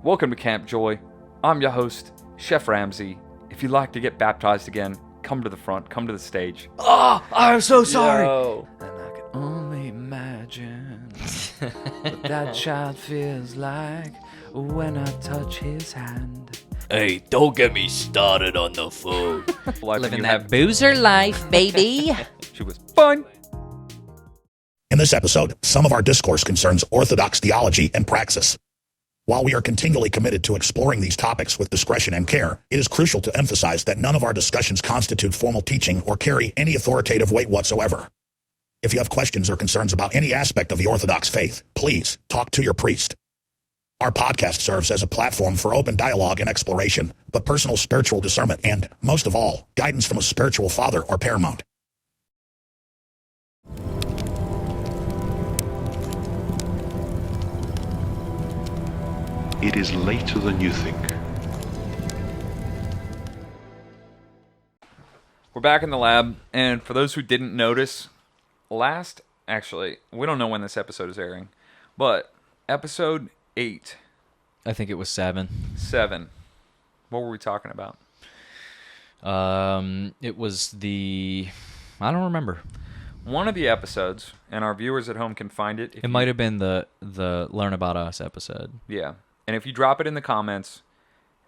Welcome to Camp Joy. I'm your host, Chef Ramsey. If you'd like to get baptized again, come to the front, come to the stage. Oh, I'm so sorry. Yo. And I can only imagine what that child feels like when I touch his hand. Hey, don't get me started on the food. Living that boozer life, baby. She was fine. In this episode, some of our discourse concerns orthodox theology and praxis. While we are continually committed to exploring these topics with discretion and care, it is crucial to emphasize that none of our discussions constitute formal teaching or carry any authoritative weight whatsoever. If you have questions or concerns about any aspect of the Orthodox faith, please talk to your priest. Our podcast serves as a platform for open dialogue and exploration, but personal spiritual discernment and, most of all, guidance from a spiritual father are paramount. It is later than you think. We're back in the lab, and for those who didn't notice, actually, we don't know when this episode is airing, but episode 8. I think it was 7. 7. What were we talking about? It was I don't remember. One of the episodes, and our viewers at home can find it. It might have been the Learn About Us episode. Yeah. And if you drop it in the comments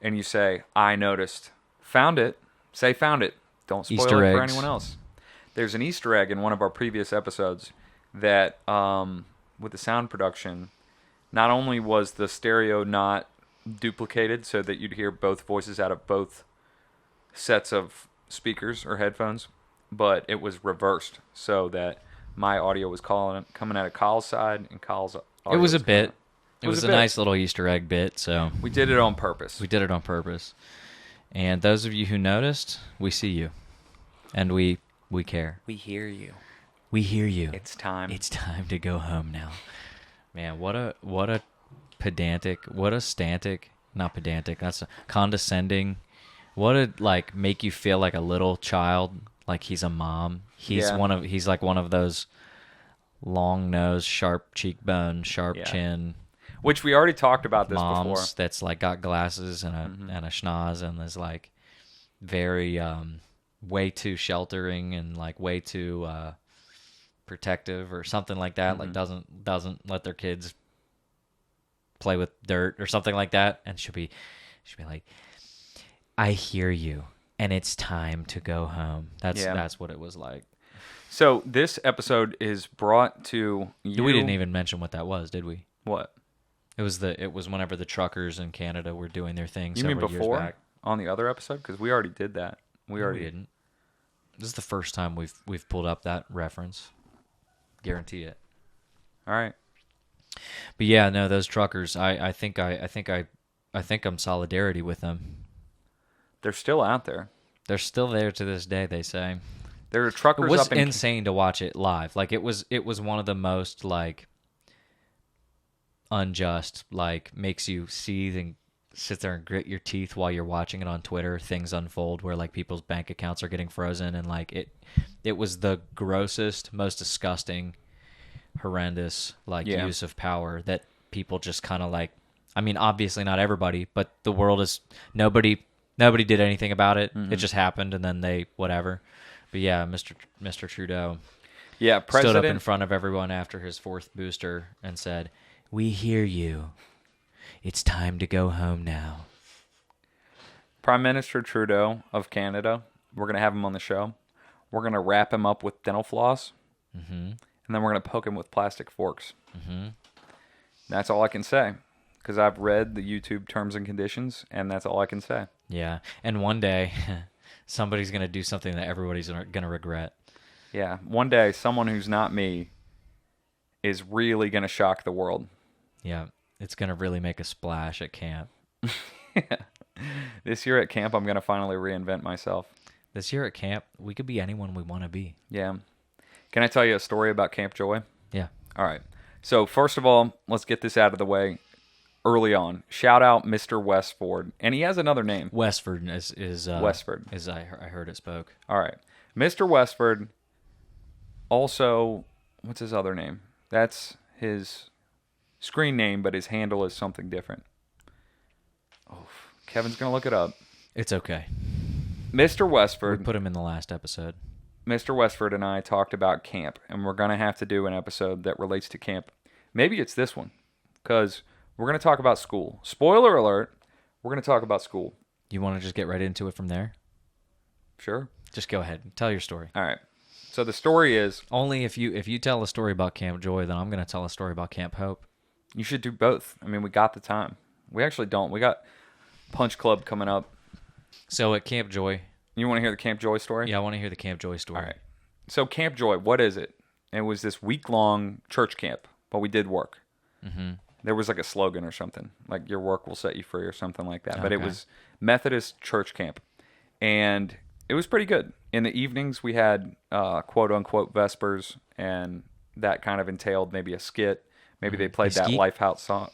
and you say, I noticed, found it, say found it. Don't spoil Easter it for eggs. anyone else. There's an Easter egg in one of our previous episodes that, with the sound production, not only was the stereo not duplicated so that you'd hear both voices out of both sets of speakers or headphones, but it was reversed so that my audio was coming out of Coll's side and Coll's audio It was a bit. It was a bit. nice little Easter egg bit, so We did it on purpose. we did it on purpose. And those of you who noticed, we see you. And we care. We hear you. We hear you. It's time. It's time to go home now. Man, what a pedantic, not pedantic, that's condescending. What a make you feel like a little child, like he's a mom. He's Yeah. he's like one of those long nose, sharp cheekbone, sharp Yeah. chin Which we already talked about this moms before. that's like got glasses and a schnoz and is like very way too sheltering and like way too protective or something like that. Like doesn't let their kids play with dirt or something like that. And she'll be like, I hear you and it's time to go home. That's what it was like. So this episode is brought to you. We didn't even mention what that was, did we? What? It was whenever the truckers in Canada were doing their thing. You mean several years before back. on the other episode? Because we already did that. We No, already we didn't. This is the first time we've pulled up that reference. Guarantee it. All right. But yeah, no, those truckers. I think I'm solidarity with them. They're still out there. They're still there to this day. They say There are truckers it was up in insane to watch it live. Like it was one of the most unjust. Like makes you seethe and sit there and grit your teeth while you're watching it on Twitter. Things unfold where like people's bank accounts are getting frozen and like it was the grossest, most disgusting, horrendous use of power that people just kind of like. I mean, obviously not everybody, but the world is nobody did anything about it. It just happened, and then they whatever. But yeah, Mr. Trudeau stood up in President. front of everyone after his 4th booster and said, "We hear you. It's time to go home now." Prime Minister Trudeau of Canada. We're gonna have him on the show. We're gonna wrap him up with dental floss, and then we're gonna poke him with plastic forks. That's all I can say, because I've read the YouTube terms and conditions, and that's all I can say. Yeah, and one day somebody's gonna do something that everybody's gonna regret. Yeah, one day someone who's not me is really gonna shock the world. Yeah, it's gonna really make a splash at camp. This year at camp, I'm gonna finally reinvent myself. This year at camp, we could be anyone we want to be. Yeah. Can I tell you a story about Camp Joy? Yeah. All right. So first of all, let's get this out of the way early on. Shout out Mr. Westford, and he has another name. Westford is Westford. As I heard it spoke. All right. Mr. Westford also, what's his other name? That's his screen name, but his handle is something different. Kevin's going to look it up. It's okay. Mr. We Westford. put him in the last episode. Mr. Westford and I talked about camp, and we're going to have to do an episode that relates to camp. Maybe it's this one, because we're going to talk about school. Spoiler alert, we're going to talk about school. You want to just get right into it from there? Sure. Just go ahead. Tell your story. All right. So the story is, Only if you tell a story about Camp Joy, then I'm going to tell a story about Camp Hope. you should do both. I mean, we got the time. We actually don't. We got Punch Club coming up. So at Camp Joy, You want to hear the Camp Joy story? yeah, I want to hear the Camp Joy story. All right. So Camp Joy, what is it? It was this week-long church camp, but we did work. Mm-hmm. There was like a slogan or something, like your work will set you free or something like that. But it Okay. was Methodist church camp. And it was pretty good. In the evenings, we had quote-unquote Vespers, and that kind of entailed maybe a skit. Maybe they played A that skeet? Lifehouse song.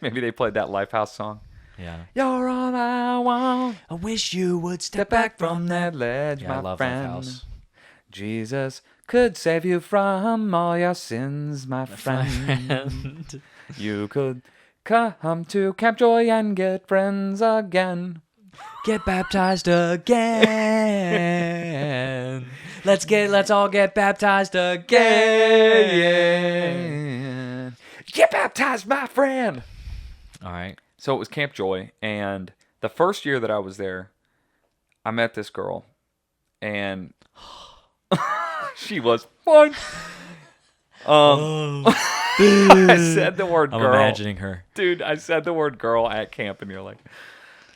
Maybe they played that Lifehouse song. Yeah. You're all I want. I wish you would Step back from that ledge, Yeah, my I love friend. Lifehouse. Jesus could save you from all your sins, my friend. You could come to Camp Joy and get friends again. Get baptized again. Let's all get baptized again. Get baptized, my friend. All right. So it was Camp Joy, and the first year that I was there, I met this girl, and she was fun. I said the word I'm girl. imagining her. Dude, I said the word girl at camp, and you're like,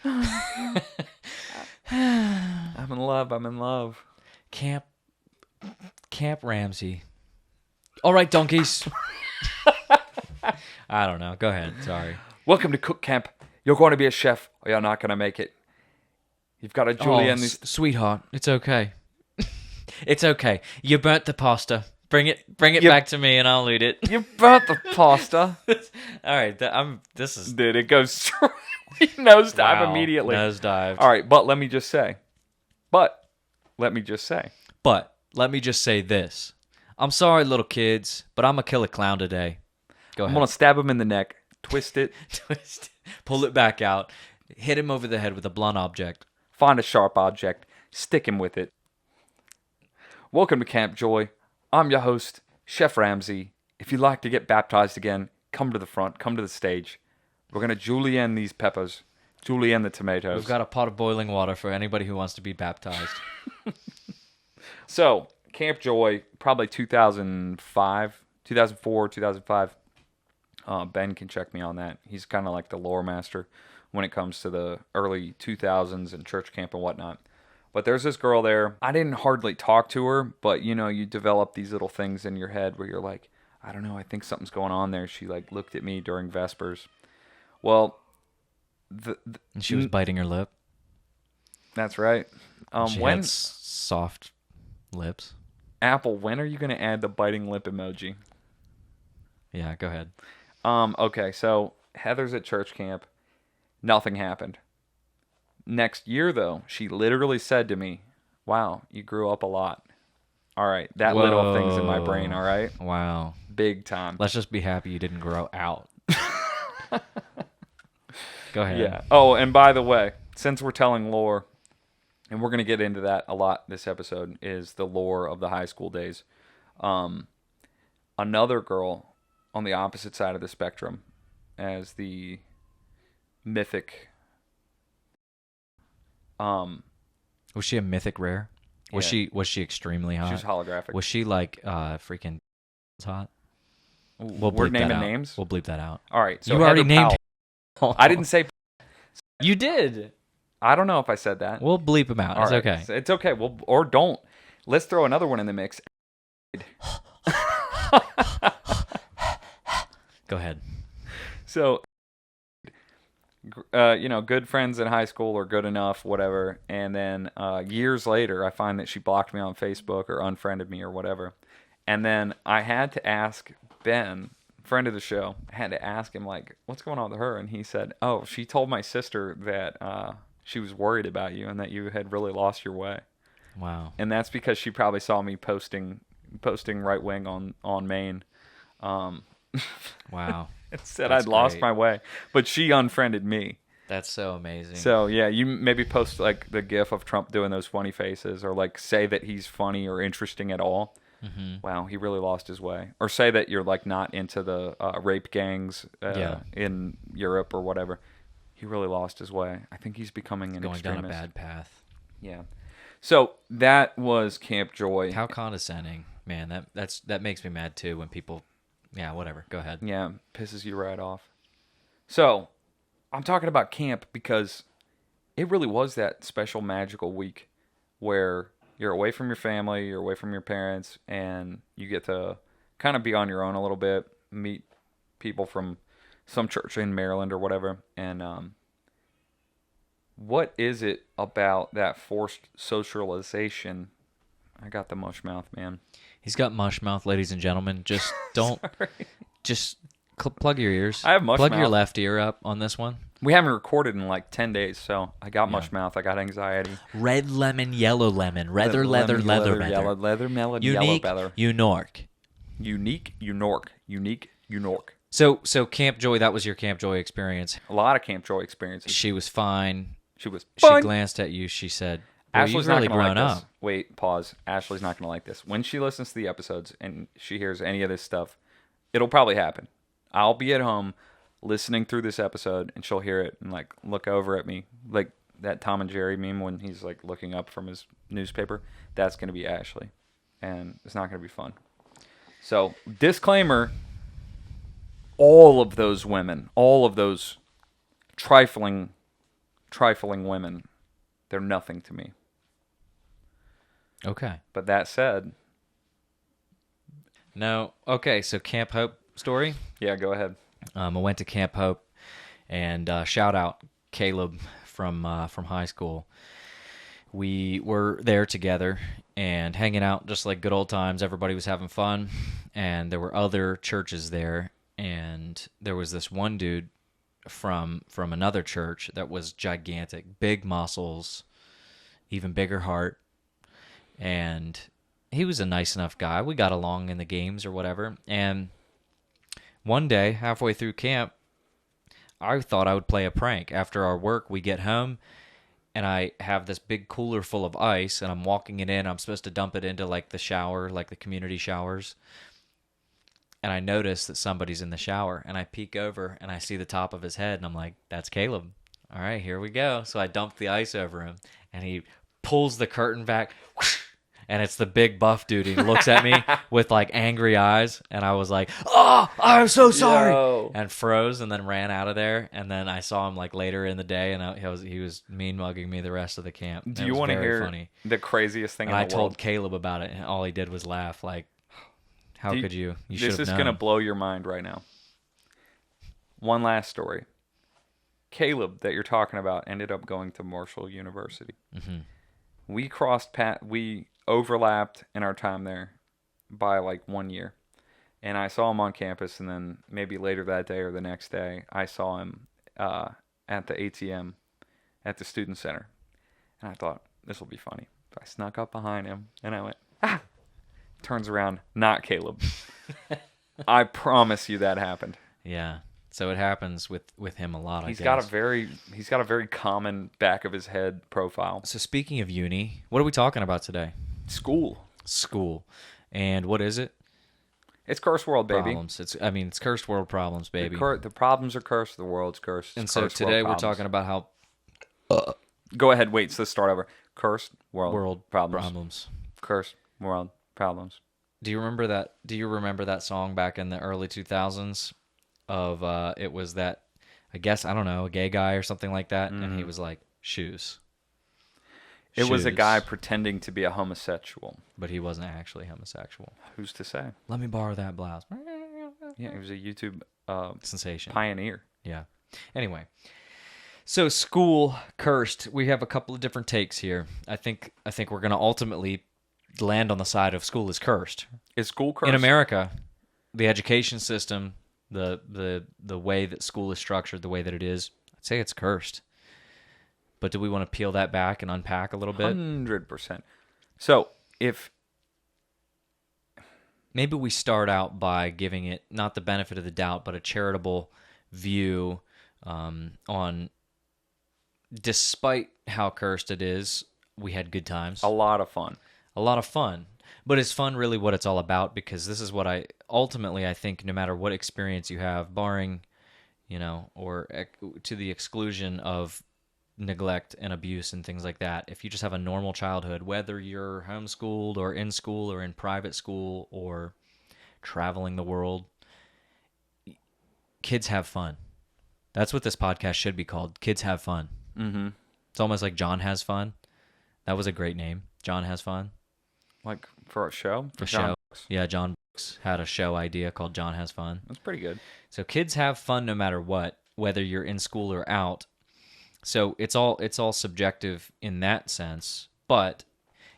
I'm in love, I'm in love. Camp Ramsey. All right, donkeys. I don't know. Go ahead. Sorry. Welcome to cook camp. You're going to be a chef, or you're not going to make it. You've got a julienne. Sweetheart, it's okay. It's okay. You burnt the pasta. Bring it back to me, and I'll eat it. You burnt the pasta. All right. This is Dude, it goes straight nosedive wow, immediately. Nosedive. All right, but let me just say. But let me just say this. I'm sorry, little kids, but I'm gonna kill a clown today. Go I'm ahead. going to stab him in the neck, twist it, Twist, pull it back out, hit him over the head with a blunt object. find a sharp object, stick him with it. Welcome to Camp Joy. I'm your host, Chef Ramsey. If you'd like to get baptized again, come to the front, come to the stage. We're going to julienne these peppers, julienne the tomatoes. We've got a pot of boiling water for anybody who wants to be baptized. So, Camp Joy, probably 2004, 2005. Ben can check me on that. He's kind of like the lore master when it comes to the early 2000s and church camp and whatnot. But there's this girl there. I didn't hardly talk to her, but you know, you develop these little things in your head where you're like, I don't know, I think something's going on there. She like looked at me during Vespers. Well, And she was biting her lip. that's right. She When had soft lips. Apple, when are you going to add the biting lip emoji? Yeah, go ahead. Okay, so Heather's at church camp. Nothing happened. Next year, though, she literally said to me, wow, you grew up a lot. All right, that little thing's in my brain, all right? Wow. Big time. Let's just be happy you didn't grow out. Go ahead. Yeah. Oh, and by the way, since we're telling lore, and we're going to get into that a lot this episode, is the lore of the high school days. Another girl on the opposite side of the spectrum as the mythic... Was she a mythic rare? Was Yeah. she extremely hot? She was holographic. Was she like freaking hot? We're bleep that naming out. names? We'll bleep that out. All right. So You already Heather named Powell. I didn't say... You did. I don't know if I said that. We'll bleep them out. All It's right. okay. It's okay. Well, or don't. Let's throw another one in the mix. Go ahead. So, good friends in high school are good enough, whatever. And then years later, I find that she blocked me on Facebook or unfriended me or whatever. And then I had to ask Ben, friend of the show, I had to ask him, like, what's going on with her? And he said, oh, she told my sister that she was worried about you and that you had really lost your way. Wow. And that's because she probably saw me posting right wing on Maine. Wow. It said That's I'd lost great. my way, but she unfriended me. That's so amazing. So yeah, you maybe post like the gif of Trump doing those funny faces, or like say that he's funny or interesting at all. Wow, he really lost his way. Or say that you're like not into the rape gangs in Europe or whatever. He really lost his way. I think he's becoming an Going extremist. down a bad path. Yeah. So that was Camp Joy. How condescending, man. That makes me mad too when people. Yeah, whatever. Go ahead. Yeah, pisses you right off. So I'm talking about camp because it really was that special magical week where you're away from your family, you're away from your parents, and you get to kind of be on your own a little bit, meet people from some church in Maryland or whatever. And what is it about that forced socialization? I got the mush mouth, man. He's got mush mouth, ladies and gentlemen. Just don't. Just plug your ears. I have mush Plug mouth. your left ear up on this one. We haven't recorded in like 10 days, so I got mush mouth. I got anxiety. Red lemon, yellow lemon, leather, leather, yellow, leather, melon, yellow, Unique, leather. Unork. Unique, Unork. So Camp Joy, that was your Camp Joy experience. A lot of Camp Joy experiences. She was fine. She was She fine. glanced at you. She said, "Boy, Ashley's you've not really going to grown like up." this. Wait, pause. Ashley's not going to like this. When she listens to the episodes and she hears any of this stuff, it'll probably happen. I'll be at home listening through this episode, and she'll hear it and like look over at me, like that Tom and Jerry meme when he's like looking up from his newspaper. That's going to be Ashley, and it's not going to be fun. So, disclaimer: all of those women, all of those trifling women, they're nothing to me. Okay. But that said, No. Okay. So Camp Hope story. yeah, go ahead. I went to Camp Hope, and shout out Caleb from high school. We were there together and hanging out just like good old times. Everybody was having fun, and there were other churches there, and there was this one dude from another church that was gigantic, big muscles, even bigger heart, and he was a nice enough guy. We got along in the games or whatever, and one day, halfway through camp, I thought I would play a prank. After our work, we get home, and I have this big cooler full of ice, and I'm walking it in. I'm supposed to dump it into, like, the shower, like the community showers. And I notice that somebody's in the shower, and I peek over, and I see the top of his head, and I'm like, that's Caleb. All right, here we go. So I dumped the ice over him, and he pulls the curtain back, whoosh, and it's the big buff dude. He looks at me with like angry eyes, and I was like, "Oh, I'm so sorry," and froze, and then ran out of there. And then I saw him like later in the day, and he was mean mugging me the rest of the camp. Do you want to hear funny. The craziest thing? And in I the told world? Caleb about it, and all he did was laugh. Like, how could you? You should have known. This is gonna blow your mind right now. One last story. Caleb, that you're talking about, ended up going to Marshall University. Mm-hmm. We overlapped in our time there by like 1 year, and I saw him on campus, and then maybe later that day or the next day I saw him at the ATM at the student center, and I thought this will be funny. So I snuck up behind him and I went, ah! Turns around, not Caleb. I promise you that happened. Yeah. So it happens with him a lot. He's got a very common back of his head profile. So speaking of uni, what are we talking about today? School. And what is it? It's cursed world, baby. Problems. It's cursed world problems, baby. The problems are cursed. The world's cursed. And so today we're talking about how. Go ahead. Wait. So let's start over. Cursed world problems. Cursed world problems. Do you remember that? Do you remember that song back in the early 2000s? Of it was that, I guess, I don't know, a gay guy or something like that, and he was like, shoes. It was a guy pretending to be a homosexual. But he wasn't actually homosexual. Who's to say? Let me borrow that blouse. Yeah, he was a YouTube sensation. pioneer. Yeah. Anyway, so school cursed. We have a couple of different takes here. I think we're going to ultimately land on the side of school is cursed. Is school cursed? In America, the education system, the way that school is structured, the way that it is, I'd say it's cursed. But do we want to peel that back and unpack a little bit? 100%. So if maybe we start out by giving it not the benefit of the doubt, but a charitable view on despite how cursed it is, we had good times. A lot of fun. A lot of fun. But is fun really what it's all about? Because this is what I think no matter what experience you have, barring, or to the exclusion of neglect and abuse and things like that, if you just have a normal childhood, whether you're homeschooled or in school or in private school or traveling the world, kids have fun. That's what this podcast should be called. Kids have fun. Mm-hmm. It's almost like John Has Fun. That was a great name. John Has Fun. Like for a show? For show. Yeah, John Brooks had a show idea called John Has Fun. That's pretty good. So kids have fun no matter what, whether you're in school or out. So it's all subjective in that sense, but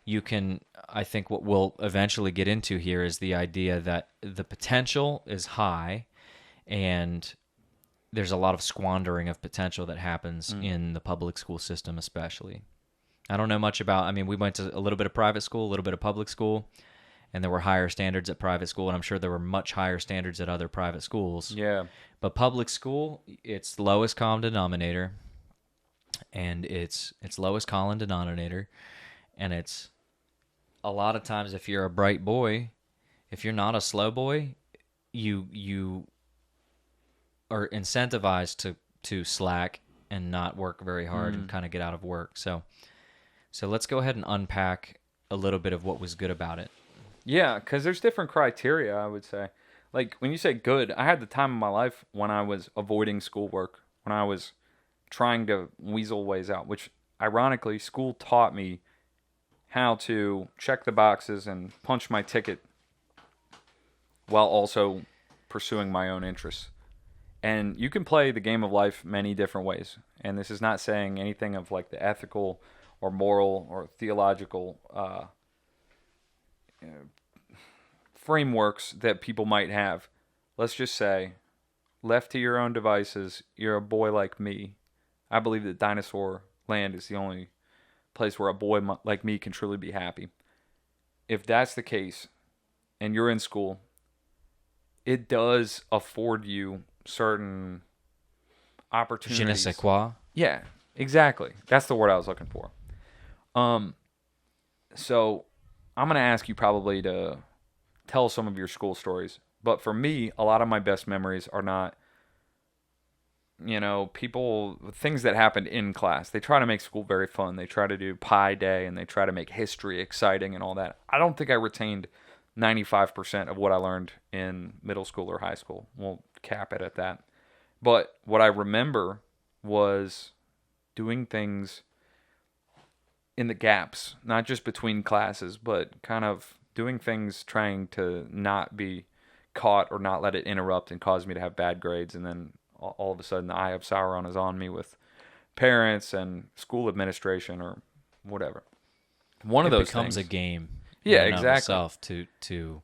you can, I think what we'll eventually get into here is the idea that the potential is high and there's a lot of squandering of potential that happens in the public school system especially. I don't know much about, we went to a little bit of private school, a little bit of public school, and there were higher standards at private school, and I'm sure there were much higher standards at other private schools. Yeah. But public school, it's lowest common denominator, and it's lowest common denominator, and it's a lot of times if you're a bright boy, if you're not a slow boy, you are incentivized to slack and not work very hard and kind of get out of work. So let's go ahead and unpack a little bit of what was good about it. Yeah, because there's different criteria, I would say. Like, when you say good, I had the time of my life when I was avoiding schoolwork, when I was trying to weasel ways out, which, ironically, school taught me how to check the boxes and punch my ticket while also pursuing my own interests. And you can play the game of life many different ways. And this is not saying anything of, like, the ethical or moral or theological frameworks that people might have. Let's just say, left to your own devices, you're a boy like me. I believe that dinosaur land is the only place where a boy like me can truly be happy. If that's the case, and you're in school, it does afford you certain opportunities. Je ne sais quoi. Yeah, exactly. That's the word I was looking for. So I'm going to ask you probably to tell some of your school stories. But for me, a lot of my best memories are not, things that happened in class. They try to make school very fun. They try to do Pi Day and they try to make history exciting and all that. I don't think I retained 95% of what I learned in middle school or high school. We'll cap it at that. But what I remember was doing things in the gaps, not just between classes, but kind of doing things trying to not be caught or not let it interrupt and cause me to have bad grades. And then all of a sudden the eye of Sauron is on me with parents and school administration or whatever. One of those becomes things a game. Yeah, in and of exactly. itself to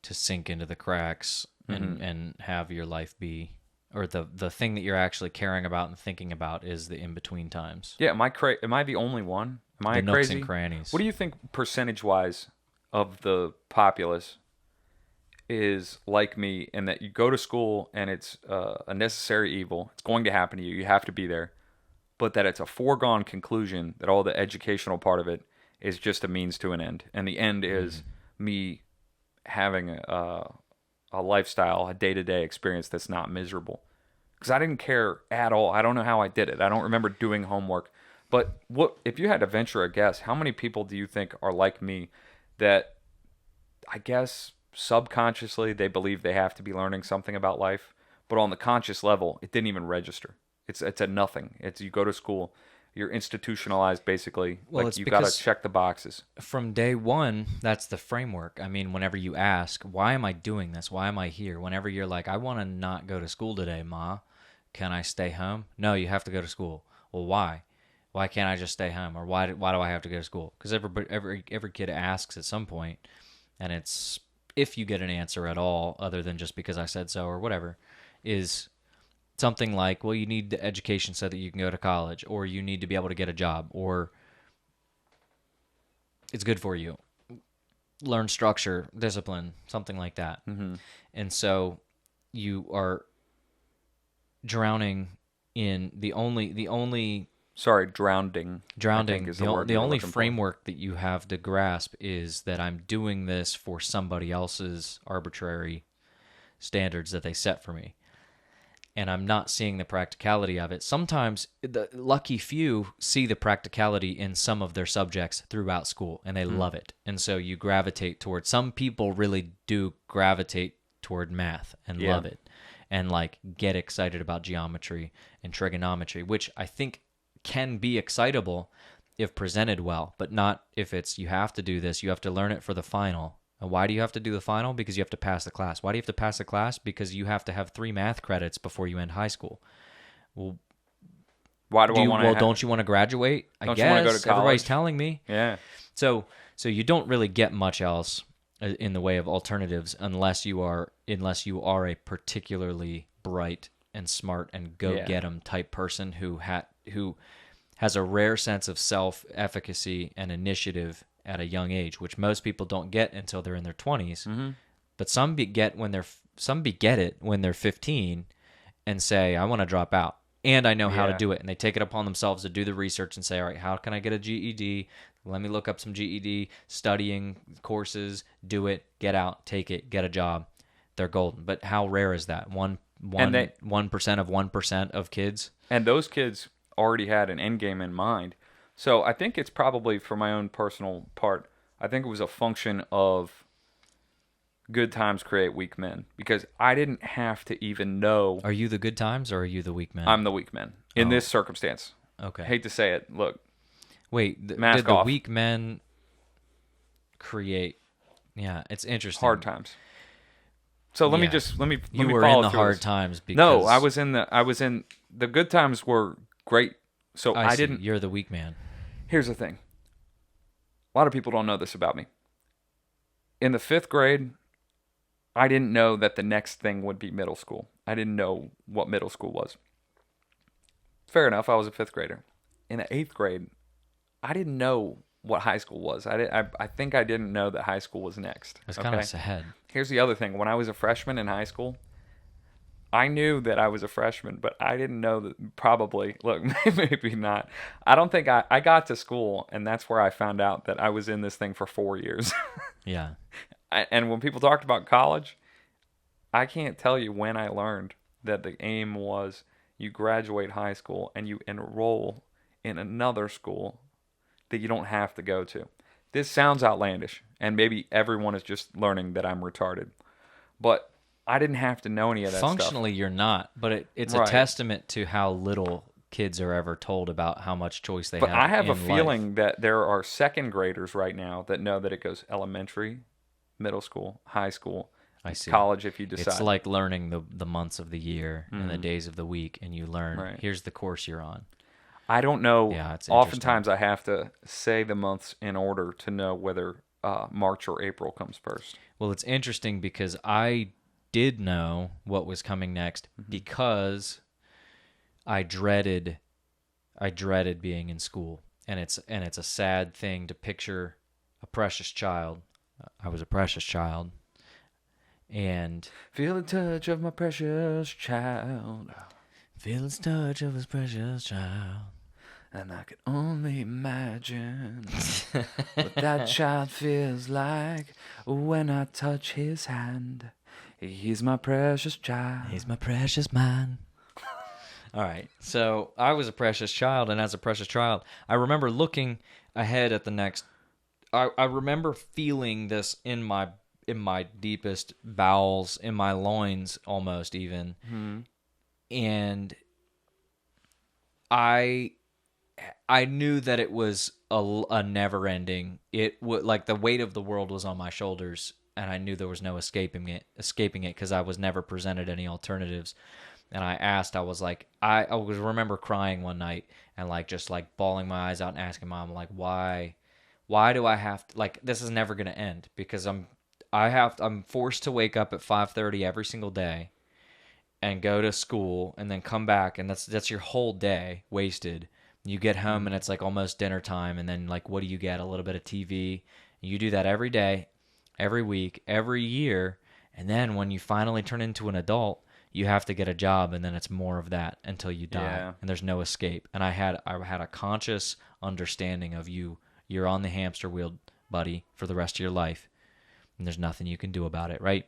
sink into the cracks and have your life be, or the thing that you're actually caring about and thinking about is the in-between times. Yeah, am I the only one? Am I The nooks crazy? and crannies. What do you think percentage-wise of the populace is like me in that you go to school and it's a necessary evil. It's going to happen to you. You have to be there. But that it's a foregone conclusion that all the educational part of it is just a means to an end. And the end is me having a lifestyle, a day-to-day experience that's not miserable. Because I didn't care at all. I don't know how I did it. I don't remember doing homework. But if you had to venture a guess, how many people do you think are like me that I guess subconsciously they believe they have to be learning something about life, but on the conscious level, it didn't even register. It's a nothing. It's you go to school, you're institutionalized basically. Well, like it's you got to because check the boxes. From day one, that's the framework. I mean, whenever you ask, why am I doing this? Why am I here? Whenever you're like, I want to not go to school today, Ma. Can I stay home? No, you have to go to school. Well, why? Why can't I just stay home? Or why do I have to go to school? Because every kid asks at some point, and it's if you get an answer at all, other than just because I said so or whatever, is something like, well, you need the education so that you can go to college, or you need to be able to get a job, or it's good for you. Learn structure, discipline, something like that. Mm-hmm. And so you are drowning in the only Sorry, drowning. I Drowning. think is The, word the we were only looking for. framework that you have to grasp is that I'm doing this for somebody else's arbitrary standards that they set for me. And I'm not seeing the practicality of it. Sometimes the lucky few see the practicality in some of their subjects throughout school, and they love it. And so you gravitate towards, some people really do gravitate toward math and Yeah. love it, and like get excited about geometry and trigonometry, which I think can be excitable if presented well, but not if it's, you have to do this, you have to learn it for the final. And why do you have to do the final? Because you have to pass the class. Why do you have to pass the class? Because you have to have 3 math credits before you end high school. Well, Why do I want to? don't you want to graduate? I Don't guess you wanna go to everybody's college? telling me. Yeah. So you don't really get much else in the way of alternatives unless you are a particularly bright and smart and go get 'em type person who has a rare sense of self-efficacy and initiative at a young age, which most people don't get until they're in their 20s. Mm-hmm. But some get it when they're 15 and say, I want to drop out and I know how to Yeah. do it. And they take it upon themselves to do the research and say, all right, how can I get a GED? Let me look up some GED studying courses, do it, get out, take it, get a job. They're golden. But how rare is that? 1% of 1% of kids? And those kids already had an end game in mind. So I think it's probably, for my own personal part, I think it was a function of good times create weak men, because I didn't have to even know Are you the good times or are you the weak man? I'm the weak man in Oh. this circumstance. Okay. Hate to say it. Look, Wait, Mask did the off. weak men create? Yeah, it's interesting. hard times. So let me Yeah. let me You me were follow in the through hard this. times because No, I was in the good times were great. So I see. didn't. You're the weak man. Here's the thing. A lot of people don't know this about me. In the 5th grade, I didn't know that the next thing would be middle school. I didn't know what middle school was. Fair enough, I was a 5th grader. In the 8th grade, I didn't know what high school was. I think I didn't know that high school was next. That's kind of sad. Here's the other thing. When I was a freshman in high school, I knew that I was a freshman, but I didn't know that, probably, look, maybe not. I don't think I got to school, and that's where I found out that I was in this thing for 4 years. Yeah. And when people talked about college, I can't tell you when I learned that the aim was you graduate high school and you enroll in another school that you don't have to go to. This sounds outlandish, and maybe everyone is just learning that I'm retarded. But I didn't have to know any of that Functionally, you're not, but it's Right. a testament to how little kids are ever told about how much choice they stuff. But have. I have a in life. feeling that there are 2nd graders right now that know that it goes elementary, middle school, high school, I see. college if you decide. It's like learning the months of the year and the days of the week, and you learn, Right. here's the course you're on. I don't know. Yeah, it's Oftentimes I have to say the months in order to know whether March or April comes first. Well, it's interesting because I did know what was coming next because I dreaded being in school, and it's a sad thing to picture a precious child. I was a precious child, and Feel the touch of my precious child, feel the touch of his precious child. and I could only imagine what that child feels like when I touch his hand. He's my precious child. He's my precious man. All right. So I was a precious child, and as a precious child, I remember looking ahead at the next. I remember feeling this in my deepest bowels, in my loins, almost even, and I knew that it was a never ending. It would, like, the weight of the world was on my shoulders, and I knew there was no escaping it because I was never presented any alternatives. And I was like, I remember crying one night and like just like bawling my eyes out and asking Mom, like, why do I have to, like, this is never gonna end, because I'm forced to wake up at 5:30 every single day and go to school and then come back, and that's your whole day wasted. You get home and it's like almost dinner time, and then like, what do you get? A little bit of TV. You do that every day, every week, every year, and then when you finally turn into an adult, you have to get a job, and then it's more of that until you die, Yeah. and there's no escape. And I had a conscious understanding of you're on the hamster wheel, buddy, for the rest of your life, and there's nothing you can do about it, right?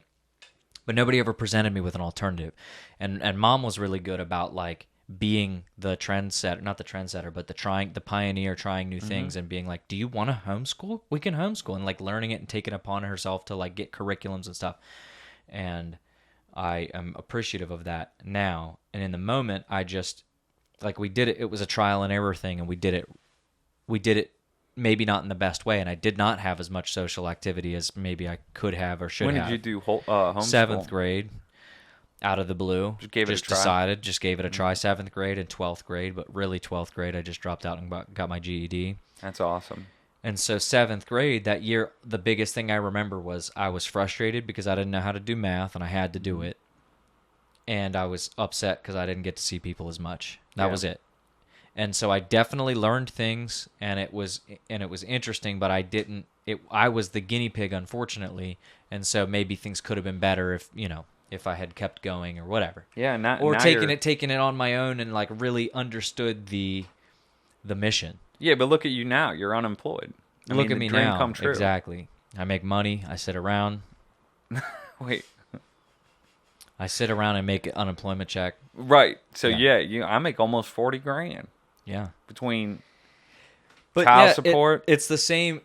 But nobody ever presented me with an alternative. And mom was really good about like being the trendsetter, not the trendsetter, but the pioneer, trying new things, and being like, do you want to homeschool? We can homeschool, and like learning it and taking it upon herself to like get curriculums and stuff. And I am appreciative of that now. And in the moment, I just, like, we did it. It was a trial and error thing, and we did it maybe not in the best way, and I did not have as much social activity as maybe I could have or should have. When did you do homeschool? 7th grade, out of the blue. Just gave it a try? Decided, just gave it a try. 7th grade and 12th grade, but really 12th grade, I just dropped out and got my GED. That's awesome. And so 7th grade, that year, the biggest thing I remember was I was frustrated because I didn't know how to do math, and I had to do it. And I was upset because I didn't get to see people as much. That was it. And so I definitely learned things, and it was interesting, but I was the guinea pig, unfortunately, and so maybe things could have been better if I had kept going or whatever. Yeah, taking it on my own and like really understood the mission. Yeah, but look at you now. You're unemployed. Look at me dream now. Come true. Exactly. I make money. I sit around. Wait. I sit around and make an unemployment check. Right. So Yeah. I make almost 40 grand Yeah. between But child yeah, support. It's the same.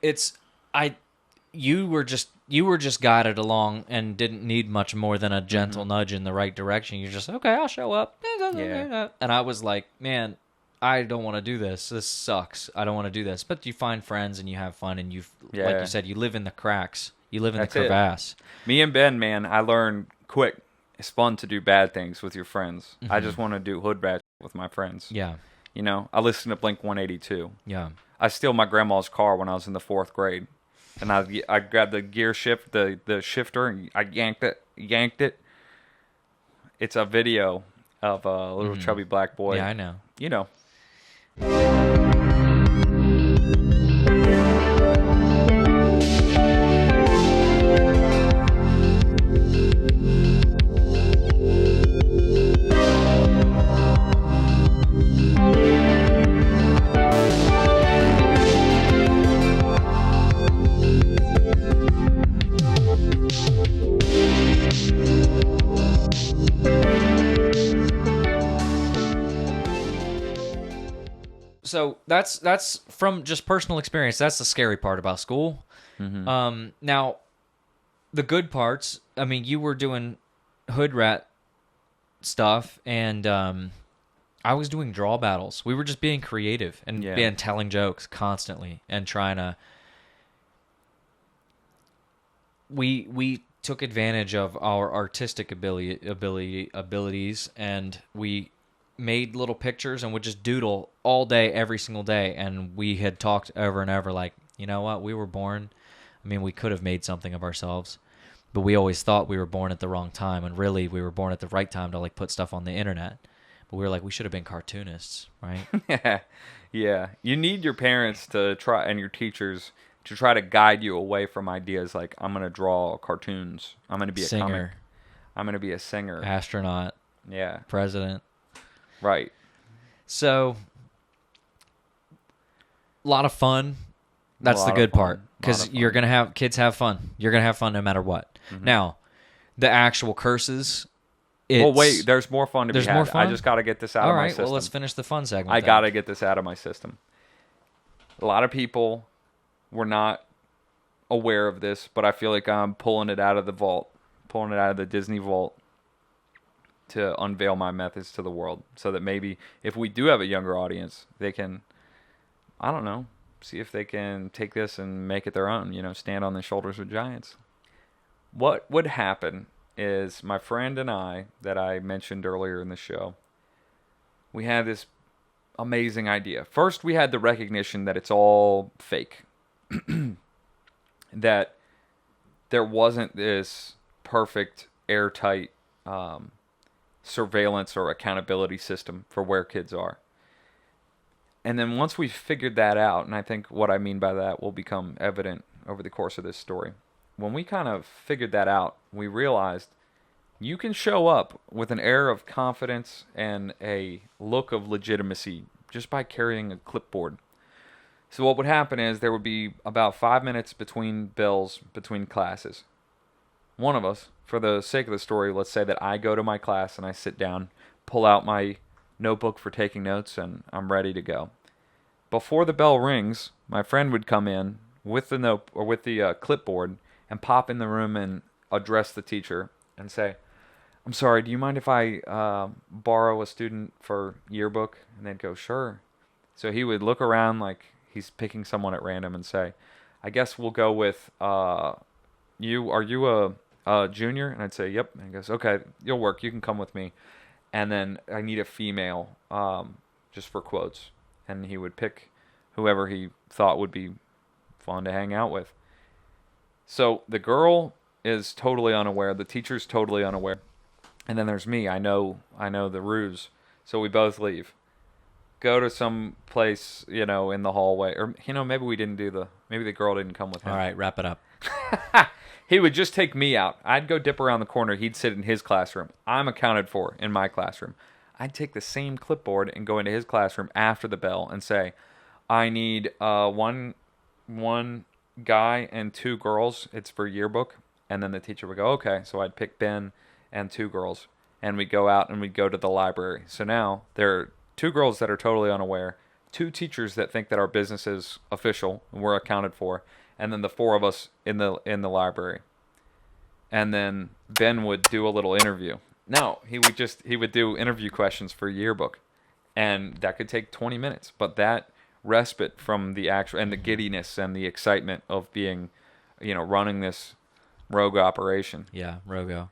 You were just guided along and didn't need much more than a gentle nudge in the right direction. You're just, okay, I'll show up. Yeah. And I was like, man, I don't want to do this. This sucks. I don't want to do this. But you find friends and you have fun, and like you said, you live in the cracks. You live in That's the crevasse. Me and Ben, man, I learned quick. It's fun to do bad things with your friends. I just want to do hood rat with my friends. Yeah. You know, I listened to Blink 182. Yeah. I steal my grandma's car when I was in the 4th grade. And I grabbed the gear shift, the shifter, and I yanked it. It's a video of a little chubby black boy. Yeah, I know. You know. So that's from just personal experience. That's the scary part about school. Now, the good parts. I mean, you were doing hood rat stuff, and I was doing draw battles. We were just being creative and telling jokes constantly and trying to. We took advantage of our artistic abilities, and we made little pictures and would just doodle all day, every single day. And we had talked over and over, like, you know what? We were born. I mean, we could have made something of ourselves, but we always thought we were born at the wrong time, and really we were born at the right time to like put stuff on the internet. But we were like, we should have been cartoonists, right? Yeah. You need your parents to try, and your teachers to try to guide you away from ideas like, I'm going to draw cartoons. I'm going to be a Singer. comic. I'm going to be a singer. Astronaut, Yeah. president. Right. So, a lot of fun. That's the lot of good fun. part, because Lot of you're fun. gonna have kids have fun. You're gonna have fun no matter what. Now, the actual curses. Well, wait. There's more fun to be There's had. more fun? I just got to get this out All of my right. system. Well, let's finish the fun segment. I then. got to get this out of my system. A lot of people were not aware of this, but I feel like I'm pulling it out of the vault, pulling it out of the Disney vault to unveil my methods to the world, so that maybe if we do have a younger audience, they can, I don't know, see if they can take this and make it their own, stand on the shoulders of giants. What would happen is my friend and I, that I mentioned earlier in the show, we had this amazing idea. First, we had the recognition that it's all fake. That there wasn't this perfect, airtight surveillance or accountability system for where kids are. And then once we figured that out, and I think what I mean by that will become evident over the course of this story, when we kind of figured that out, we realized you can show up with an air of confidence and a look of legitimacy just by carrying a clipboard. So what would happen is there would be about 5 minutes between bells, between classes. One of us, for the sake of the story, let's say that I go to my class and I sit down, pull out my notebook for taking notes, and I'm ready to go. Before the bell rings, my friend would come in with the note or with the clipboard and pop in the room and address the teacher and say, "I'm sorry, do you mind if I borrow a student for yearbook?" And they'd go, "Sure." So he would look around like he's picking someone at random and say, "I guess we'll go with you. Are you a junior?" And I'd say, "Yep." And he goes, "Okay, you'll work. You can come with me." And then I need a female, just for quotes. And he would pick whoever he thought would be fun to hang out with. So the girl is totally unaware. The teacher's totally unaware. And then there's me. I know the ruse. So we both leave. Go to some place, in the hallway. Or, maybe maybe the girl didn't come with him. All right, wrap it up. He would just take me out. I'd go dip around the corner. He'd sit in his classroom. I'm accounted for in my classroom. I'd take the same clipboard and go into his classroom after the bell and say, "I need one guy and 2 girls. It's for yearbook." And then the teacher would go, "Okay." So I'd pick Ben and 2 girls. And we'd go out and we'd go to the library. So now there are 2 girls that are totally unaware, 2 teachers that think that our business is official and we're accounted for, and then the 4 of us in the library. And then Ben would do a little interview. No, he would do interview questions for yearbook, and that could take 20 minutes. But that respite from the actual and the giddiness and the excitement of being, running this rogue operation. Yeah, Rogo.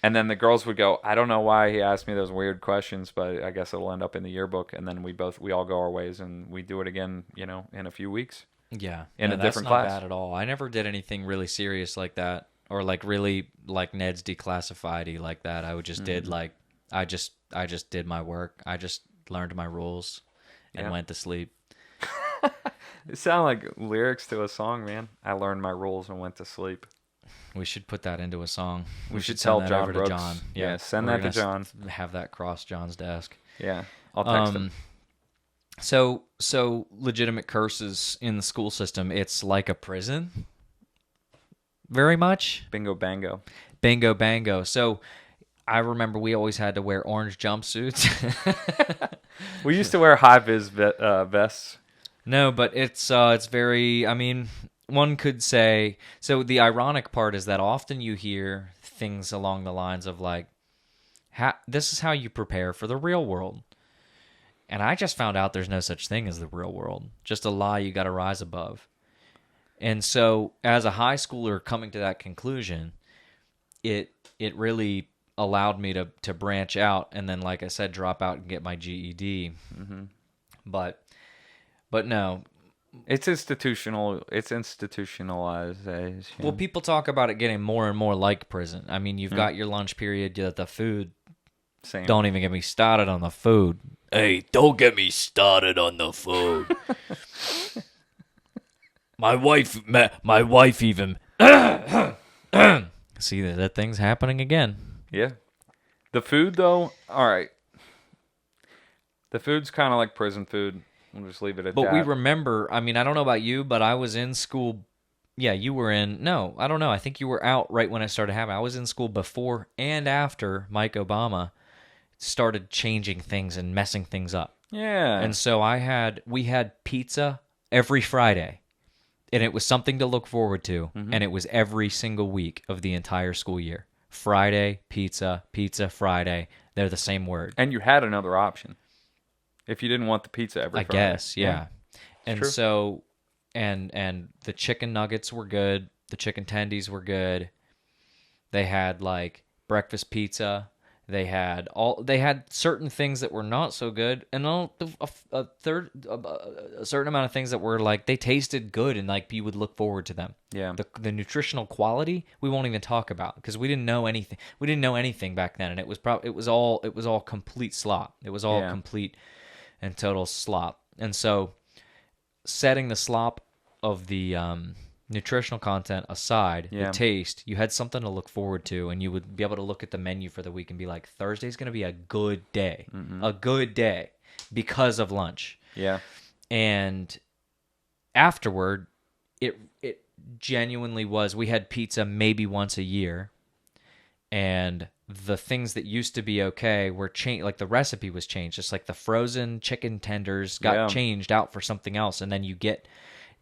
And then the girls would go, "I don't know why he asked me those weird questions, but I guess it'll end up in the yearbook." And then we all go our ways, and we do it again, in a few weeks. Yeah, In a that's different not class. bad at all. I never did anything really serious like that, or like really like Ned's Declassified-y like that. I would just did like I just did my work. I just learned my rules and went to sleep. It sounded like lyrics to a song, man. I learned my rules and went to sleep. We should put that into a song. We should send tell that John over Brooks. to John. Yeah, send we're that to gonna John. Have that cross John's desk. Yeah, I'll text him. So legitimate curses in the school system. It's like a prison. Very much. Bingo bango. Bingo bango. So I remember we always had to wear orange jumpsuits. We used to wear high vis vests. No, but it's very. I mean, one could say. So the ironic part is that often you hear things along the lines of like, "This is how you prepare for the real world." And I just found out there's no such thing as the real world. Just a lie you got to rise above. And so, as a high schooler coming to that conclusion, it really allowed me to branch out and then, like I said, drop out and get my GED. Mm-hmm. But no. It's institutional. It's institutionalization. Well, people talk about it getting more and more like prison. I mean, you've got your lunch period, you got the food. Same. Don't even get me started on the food. Hey, don't get me started on the food. My wife even. See, that thing's happening again. Yeah. The food, though, all right. The food's kind of like prison food. We'll just leave it at that. But we remember, I mean, I don't know about you, but I was in school. Yeah, you were in. No, I don't know. I think you were out right when it started happening. I was in school before and after Mike Obama started changing things and messing things up. Yeah. And so we had pizza every Friday. And it was something to look forward to. Mm-hmm. And it was every single week of the entire school year. Friday, pizza, Friday. They're the same word. And you had another option. If you didn't want the pizza every Friday. I guess, yeah. And true. So, and the chicken nuggets were good. The chicken tendies were good. They had like breakfast pizza. They had certain things that were not so good, and a certain amount of things that were like they tasted good and like you would look forward to them. Yeah. The nutritional quality we won't even talk about because we didn't know anything. We didn't know anything back then, and it was all complete slop. It was all complete and total slop. And so, setting the slop of the nutritional content aside, Yeah. the taste, you had something to look forward to, and you would be able to look at the menu for the week and be like, Thursday's going to be a good day. A good day because of lunch. Yeah. And afterward, it genuinely was. We had pizza maybe once a year, and the things that used to be okay were changed. Like the recipe was changed, just like the frozen chicken tenders got changed out for something else, and then you get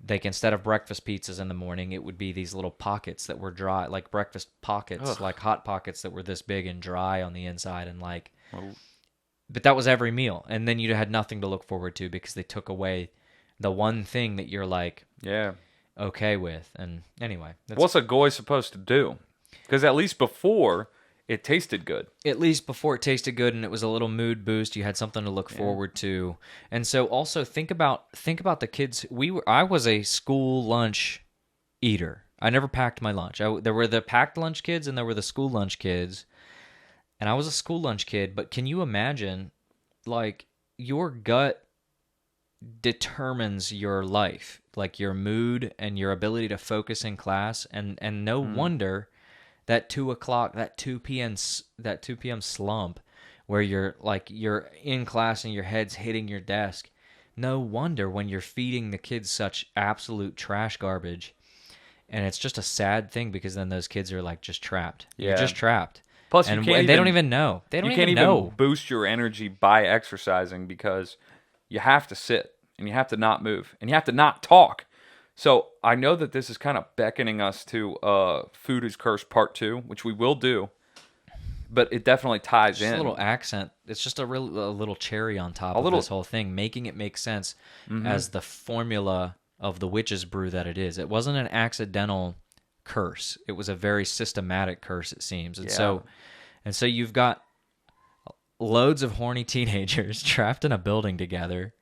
like instead of breakfast pizzas in the morning, it would be these little pockets that were dry, like breakfast pockets, like hot pockets that were this big and dry on the inside, and like. But that was every meal, and then you had nothing to look forward to because they took away the one thing that you're like okay with. And anyway, What's a goy supposed to do? Because at least before, it tasted good. at least before it tasted good and it was a little mood boost, you had something to look forward to. And so also think about the kids. I was a school lunch eater. I never packed my lunch. There were the packed lunch kids and there were the school lunch kids. And I was a school lunch kid, but can you imagine, like, your gut determines your life, like your mood and your ability to focus in class, and no wonder that 2 o'clock, that 2 p.m. slump, where you're in class and your head's hitting your desk. No wonder when you're feeding the kids such absolute trash garbage, and it's just a sad thing because then those kids are like just trapped. Yeah. You're just trapped. Plus, And you can't they don't even know. They don't you can't even know. boost your energy by exercising because you have to sit and you have to not move and you have to not talk. So I know that this is kind of beckoning us to Food is Cursed Part 2, which we will do, but it definitely ties Just in. a little accent. It's just a little cherry on top of this whole thing, making it make sense as the formula of the witch's brew that it is. It wasn't an accidental curse. It was a very systematic curse, it seems. And so you've got loads of horny teenagers trapped in a building together,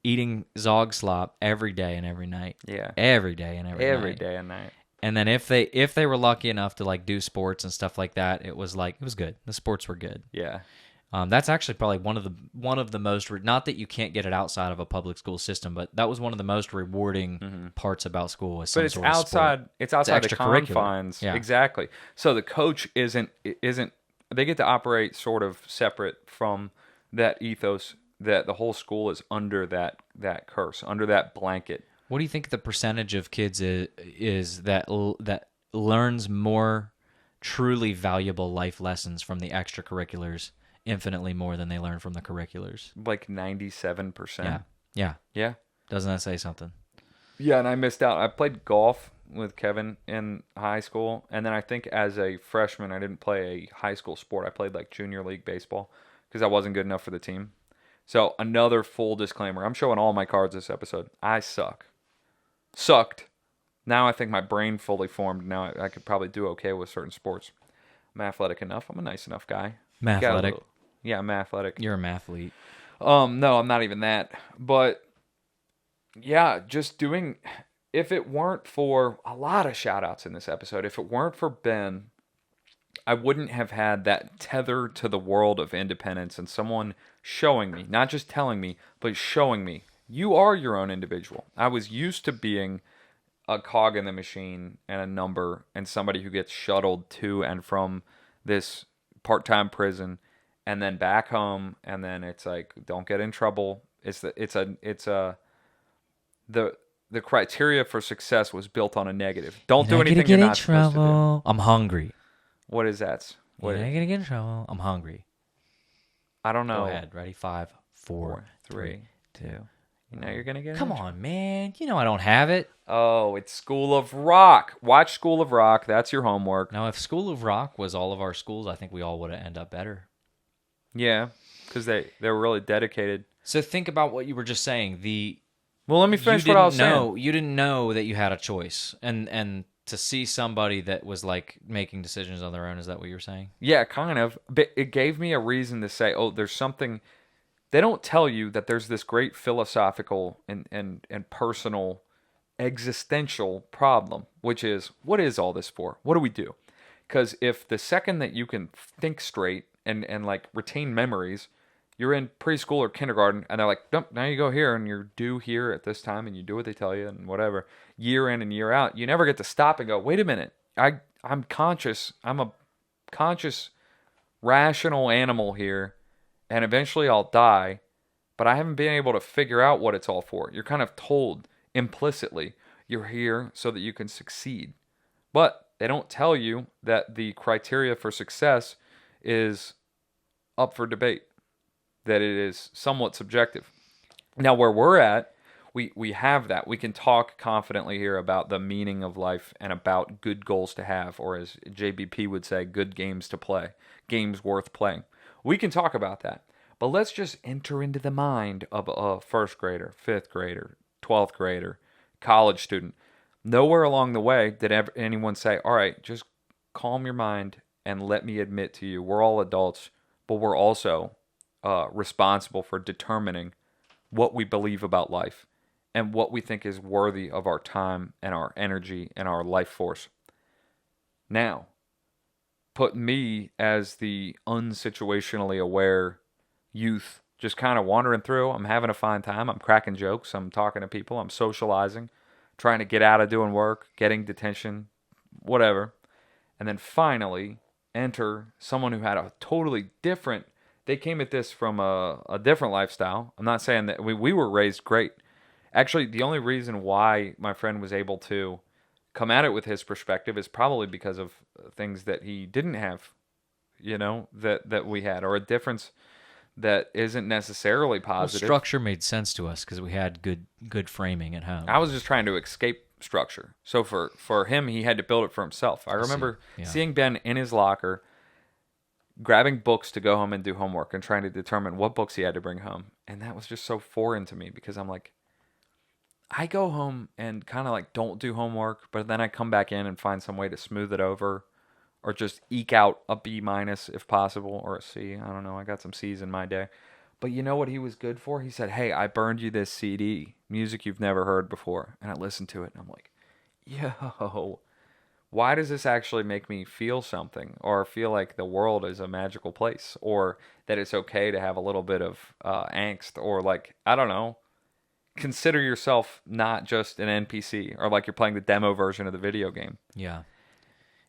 eating Zog slop every day and every night. Yeah. Every day and every night. Every day and night. And then if they were lucky enough to like do sports and stuff like that, it was good. The sports were good. Yeah. That's actually probably one of the most not that you can't get it outside of a public school system, but that was one of the most rewarding parts about school. Was some But it's sort of sport. outside. It's outside the extracurricular. confines. Yeah. Exactly. So the coach isn't. They get to operate sort of separate from that ethos that the whole school is under that curse, under that blanket. What do you think the percentage of kids is that learns more truly valuable life lessons from the extracurriculars, infinitely more than they learn from the curriculars? Like 97%. Yeah. Yeah. Doesn't that say something? Yeah, and I missed out. I played golf with Kevin in high school, and then I think as a freshman, I didn't play a high school sport. I played like junior league baseball because I wasn't good enough for the team. So another full disclaimer. I'm showing all my cards this episode. I sucked. Now I think my brain fully formed. Now I could probably do okay with certain sports. I'm athletic enough. I'm a nice enough guy. Mathletic. Yeah, I'm athletic. You're a mathlete. No, I'm not even that. But yeah, just doing. If it weren't for a lot of shout outs in this episode, if it weren't for Ben, I wouldn't have had that tether to the world of independence and someone showing me, not just telling me, but showing me, you are your own individual. I was used to being a cog in the machine and a number and somebody who gets shuttled to and from this part-time prison and then back home, and then it's like, don't get in trouble. The criteria for success was built on a negative. Don't do anything you're not supposed to do. I'm hungry. What is that? You're not gonna get in trouble. I'm hungry. I don't know. Go ahead. Ready? 5, 4, 3, 2. You know you're gonna get. Come on, man. You know I don't have it. Oh, it's School of Rock. Watch School of Rock. That's your homework. Now, if School of Rock was all of our schools, I think we all would have ended up better. Yeah, because they were really dedicated. So think about what you were just saying. Well, let me finish what I was saying. You didn't know that you had a choice, and to see somebody that was like making decisions on their own. Is that what you were saying? Yeah, kind of. But it gave me a reason to say, oh, there's something. They don't tell you that there's this great philosophical and personal existential problem, which is, what is all this for? What do we do? Because if the second that you can think straight and like retain memories, You're in preschool or kindergarten, and they're like, nope, now you go here, and you're due here at this time, and you do what they tell you, and whatever. Year in and year out, you never get to stop and go, wait a minute, I'm conscious. I'm a conscious, rational animal here, and eventually I'll die, but I haven't been able to figure out what it's all for. You're kind of told implicitly you're here so that you can succeed. But they don't tell you that the criteria for success is up for debate, that it is somewhat subjective. Now, where we're at, we have that. We can talk confidently here about the meaning of life and about good goals to have, or as JBP would say, good games to play, games worth playing. We can talk about that. But let's just enter into the mind of a first grader, fifth grader, 12th grader, college student. Nowhere along the way did anyone say, all right, just calm your mind and let me admit to you, we're all adults, but we're also responsible for determining what we believe about life and what we think is worthy of our time and our energy and our life force. Now, put me as the unsituationally aware youth just kind of wandering through. I'm having a fine time. I'm cracking jokes. I'm talking to people. I'm socializing, trying to get out of doing work, getting detention, whatever. And then finally enter someone who had a totally different, they came at this from a different lifestyle. I'm not saying that we were raised great. Actually, the only reason why my friend was able to come at it with his perspective is probably because of things that he didn't have, that we had, or a difference that isn't necessarily positive. Well, structure made sense to us because we had good framing at home. I was just trying to escape structure. So for him, he had to build it for himself. I remember seeing Ben in his locker, grabbing books to go home and do homework and trying to determine what books he had to bring home. And that was just so foreign to me because I'm like, I go home and kind of like don't do homework, but then I come back in and find some way to smooth it over or just eke out a B- if possible, or a C. I don't know. I got some C's in my day. But you know what he was good for? He said, hey, I burned you this CD, music you've never heard before. And I listened to it and I'm like, yo, why does this actually make me feel something, or feel like the world is a magical place, or that it's okay to have a little bit of angst, or like, I don't know, consider yourself not just an NPC, or like you're playing the demo version of the video game. Yeah.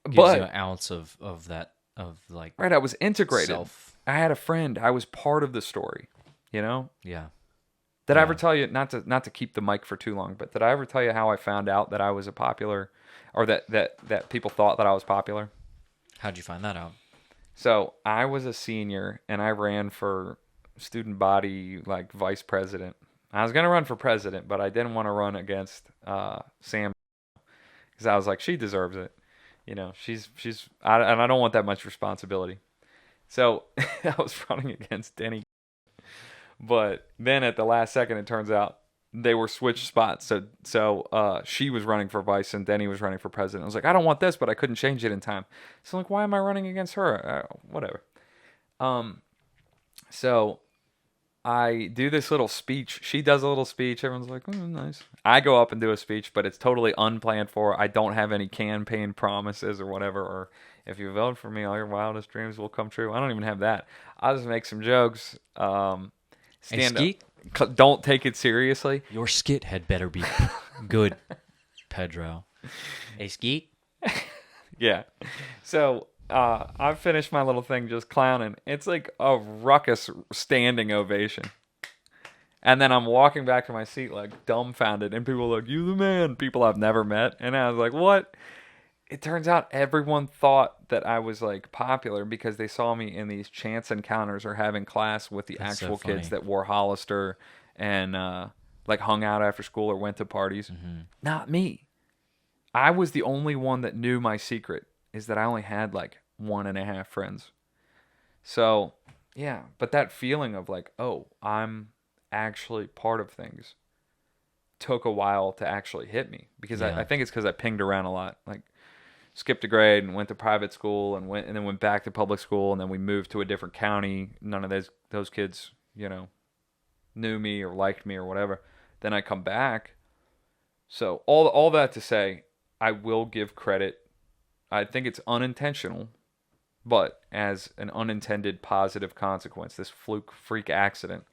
Gives But you an ounce of that, of like, right, I was integrated. self. I had a friend. I was part of the story, Yeah. Did I ever tell you, not to keep the mic for too long, but did I ever tell you how I found out that I was a popular, or that people thought that I was popular? How'd you find that out? So I was a senior and I ran for student body, like vice president. I was going to run for president, but I didn't want to run against Sam, because I was like, she deserves it. She's and I don't want that much responsibility. So I was running against Denny. But then at the last second, it turns out they were switched spots. So she was running for vice and Denny was running for president. I was like, I don't want this, but I couldn't change it in time. So I'm like, why am I running against her? Whatever. So I do this little speech. She does a little speech. Everyone's like, oh, nice. I go up and do a speech, but it's totally unplanned for. I don't have any campaign promises or whatever. Or if you vote for me, all your wildest dreams will come true. I don't even have that. I'll just make some jokes. Stand up. Don't take it seriously. Your skit had better be good, Pedro. Hey, Skeet. Yeah. So I finished my little thing just clowning. It's like a ruckus standing ovation. And then I'm walking back to my seat like dumbfounded. And people are like, you the man. People I've never met. And I was like, what? It turns out everyone thought that I was like popular because they saw me in these chance encounters or having class with the That's actual so funny. kids that wore Hollister and like hung out after school or went to parties. Mm-hmm. Not me. I was the only one that knew my secret, is that I only had like 1.5 friends. So yeah, but that feeling of like, oh, I'm actually part of things took a while to actually hit me, because Yeah. I think it's because I pinged around a lot. Like, skipped a grade and went to private school and then went back to public school, and then we moved to a different county. None of those kids, knew me or liked me or whatever. Then I come back. So all that to say, I will give credit. I think it's unintentional, But as an unintended positive consequence, this fluke freak accident,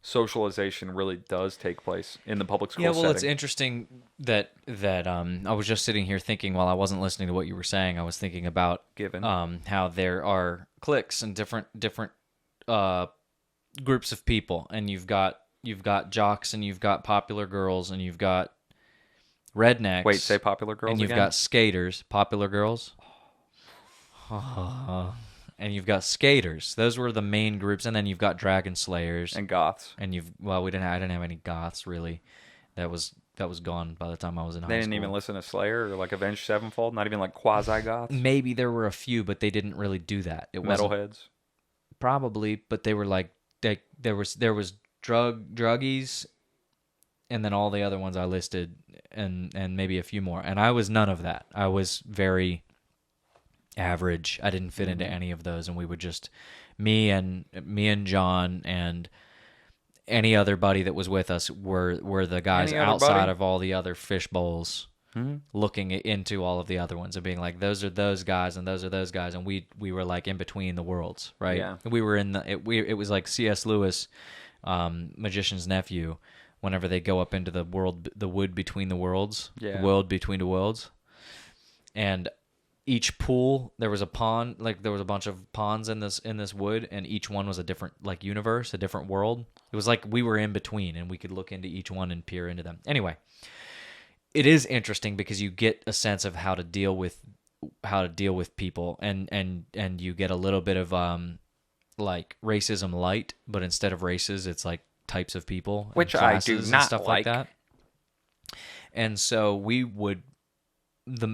socialization really does take place in the public school Yeah, well, setting. it's interesting that I was just sitting here thinking while I wasn't listening to what you were saying. I was thinking about Given. how there are cliques and different groups of people, and you've got jocks, and you've got popular girls, and you've got rednecks. Wait, say popular girls and you've again? got skaters, popular girls. And you've got skaters. Those were the main groups, and then you've got dragon slayers. And goths. And I didn't have any goths really. That was gone by the time I was in high They school. didn't even listen to Slayer or like Avenged Sevenfold, not even like quasi-goths. Maybe there were a few, but they didn't really do that. It wasn't Metalheads. probably, but they were like there was druggies, and then all the other ones I listed, and maybe a few more. And I was none of that. I was very average. I didn't fit into any of those, and we would just me and John and any other buddy that was with us were the guys Any other outside buddy? of all the other fish bowls, looking into all of the other ones and being like, those are those guys and those are those guys, and we were like in between the worlds, right? Yeah. We were in it was like C.S. Lewis, Magician's Nephew, whenever they go up into the wood between the worlds, Yeah. the world between the worlds, and each pool there was a pond, like there was a bunch of ponds in this wood, and each one was a different like universe, a different world. It was like we were in between, and we could look into each one and peer into them. Anyway, it is interesting because you get a sense of how to deal with people, and you get a little bit of like racism light, but instead of races, it's like types of people, and Which I do classes and not stuff like. that. And so we would the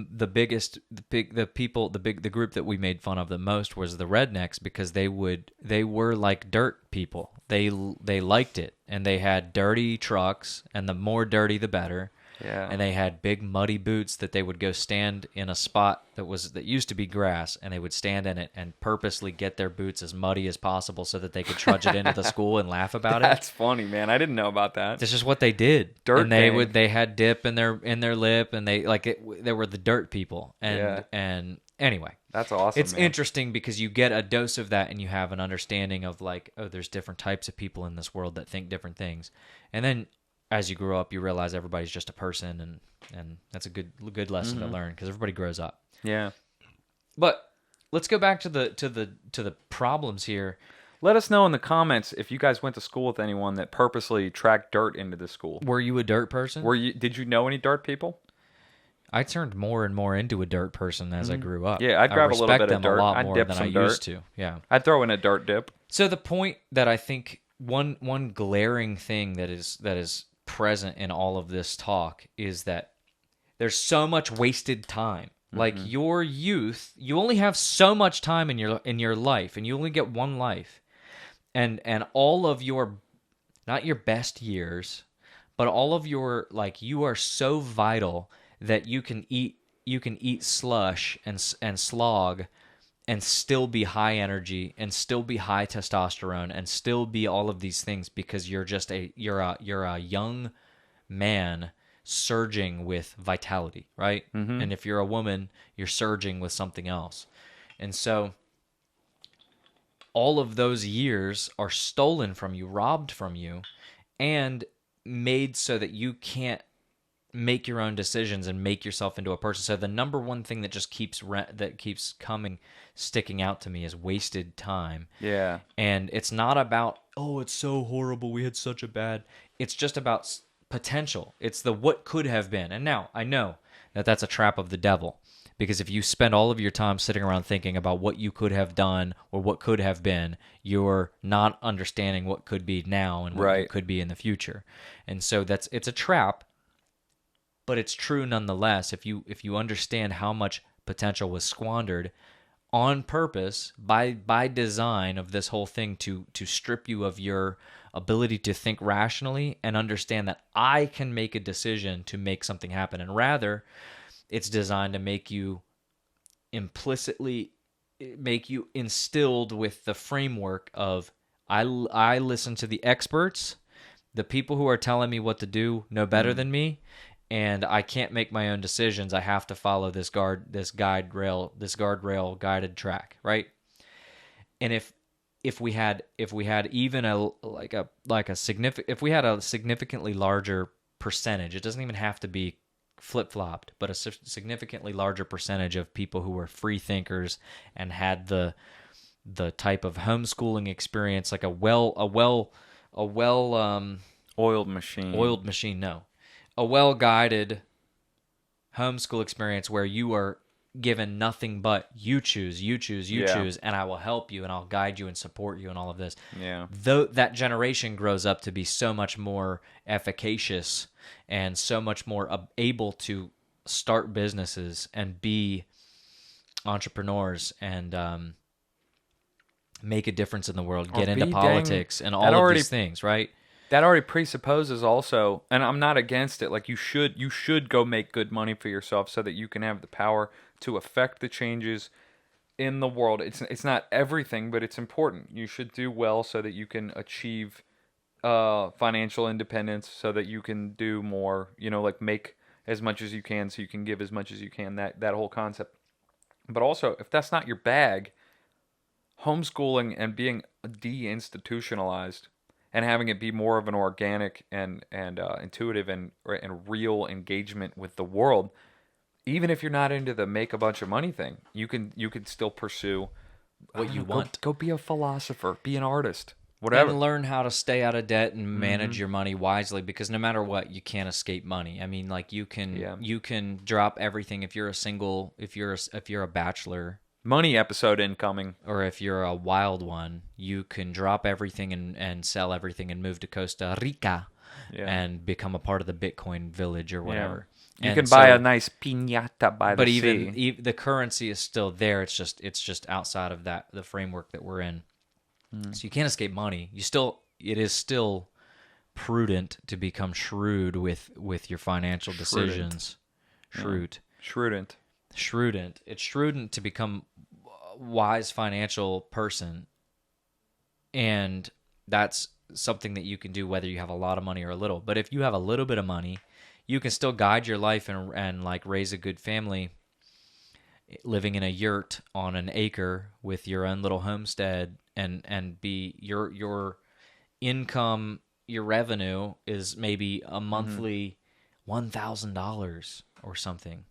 group that we made fun of the most was the rednecks, because they were like dirt people. They liked it, and they had dirty trucks, and the more dirty the better. Yeah. And they had big muddy boots that they would go stand in a spot that used to be grass, and they would stand in it and purposely get their boots as muddy as possible so that they could trudge it into the school and laugh about it. That's funny, man. I didn't know about that. This is what they did. Dirt and gang. they had dip in their lip, and they were the dirt people. And Yeah. and anyway, That's awesome, it's man. interesting because you get a dose of that, and you have an understanding of like, oh, there's different types of people in this world that think different things. And then as you grow up, you realize everybody's just a person, and that's a good lesson to learn, because everybody grows up. Yeah. But let's go back to the problems here. Let us know in the comments if you guys went to school with anyone that purposely tracked dirt into the school. Were you a dirt person? Did you know any dirt people? I turned more and more into a dirt person as I grew up. Yeah, I'd grab a little respect bit of them dirt. a lot I'd more dip than some I dirt. used to. Yeah. I'd throw in a dirt dip. So the point that I think one glaring thing that is present in all of this talk is that there's so much wasted time. Like your youth, you only have so much time in your life, and you only get one life. And all of your, not your best years, but all of your, like, you are so vital that you can eat slush and slog and still be high energy and still be high testosterone and still be all of these things, because you're a young man surging with vitality, right? And if you're a woman, you're surging with something else. And so all of those years are stolen from you, robbed from you, and made so that you can't make your own decisions and make yourself into a person. So the number one thing that just keeps sticking out to me is wasted time. Yeah. And it's not about, oh, it's so horrible, we had such a bad. It's just about potential. It's the what could have been. And now I know that that's a trap of the devil, because if you spend all of your time sitting around thinking about what you could have done or what could have been, you're not understanding what could be now and what Right. could be in the future. And so it's a trap, but it's true nonetheless. If you understand how much potential was squandered on purpose by design of this whole thing to strip you of your ability to think rationally and understand that I can make a decision to make something happen, and rather it's designed to make you instilled with the framework of I listen to the experts, the people who are telling me what to do know better than me, and I can't make my own decisions. I have to follow this guardrail guided track, right? and if we had even a if we had a significantly larger percentage, it doesn't even have to be flip-flopped, but a significantly larger percentage of people who were free thinkers and had the type of homeschooling experience, like a well Oiled machine. no, a well-guided homeschool experience where you are given nothing but you choose, and I will help you and I'll guide you and support you and all of this. Yeah. Though that generation grows up to be so much more efficacious and so much more able to start businesses and be entrepreneurs and make a difference in the world, get into politics and all of these things, right? That already presupposes also, and I'm not against it, like you should go make good money for yourself so that you can have the power to affect the changes in the world. It's not everything, but it's important. You should do well so that you can achieve financial independence, so that you can do more, like make as much as you can so you can give as much as you can, that whole concept. But also, if that's not your bag, homeschooling and being deinstitutionalized and having it be more of an organic and intuitive and real engagement with the world, even if you're not into the make a bunch of money thing, you can still pursue what you want. Go be a philosopher, be an artist, whatever. And learn how to stay out of debt and manage your money wisely, because no matter what, you can't escape money. I mean, like you can drop everything if you're a bachelor. Money episode incoming. Or if you're a wild one, you can drop everything and sell everything and move to Costa Rica and become a part of the Bitcoin village or whatever. You can buy a nice piñata by the sea. But even the currency is still there. It's just outside of the framework that we're in. So you can't escape money. It is still prudent to become shrewd with your financial decisions. Shrewd. Shrewdent. It's shrewdent to become a wise financial person. And that's something that you can do whether you have a lot of money or a little. But if you have a little bit of money, you can still guide your life and like raise a good family living in a yurt on an acre with your own little homestead and be your income, your revenue is maybe a monthly $1,000 or something.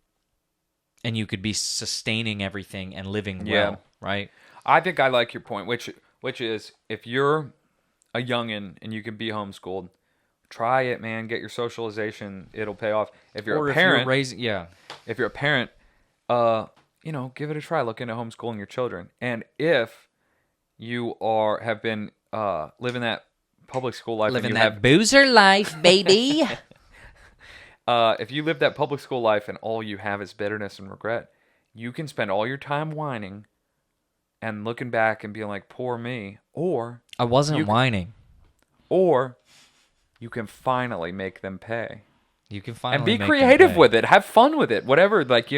And you could be sustaining everything and living well, right? I think I like your point, which is if you're a youngin' and you can be homeschooled, try it, man. Get your socialization; it'll pay off. If you're a parent, if you're a parent, give it a try. Look into homeschooling your children, and if you have been living that public school life, living that boozer life, baby. If you live that public school life and all you have is bitterness and regret, you can spend all your time whining and looking back and being like, poor me. Or I wasn't whining. Or you can finally make them pay. You can finally and be make creative them pay. with it. Have fun with it. Whatever. Like,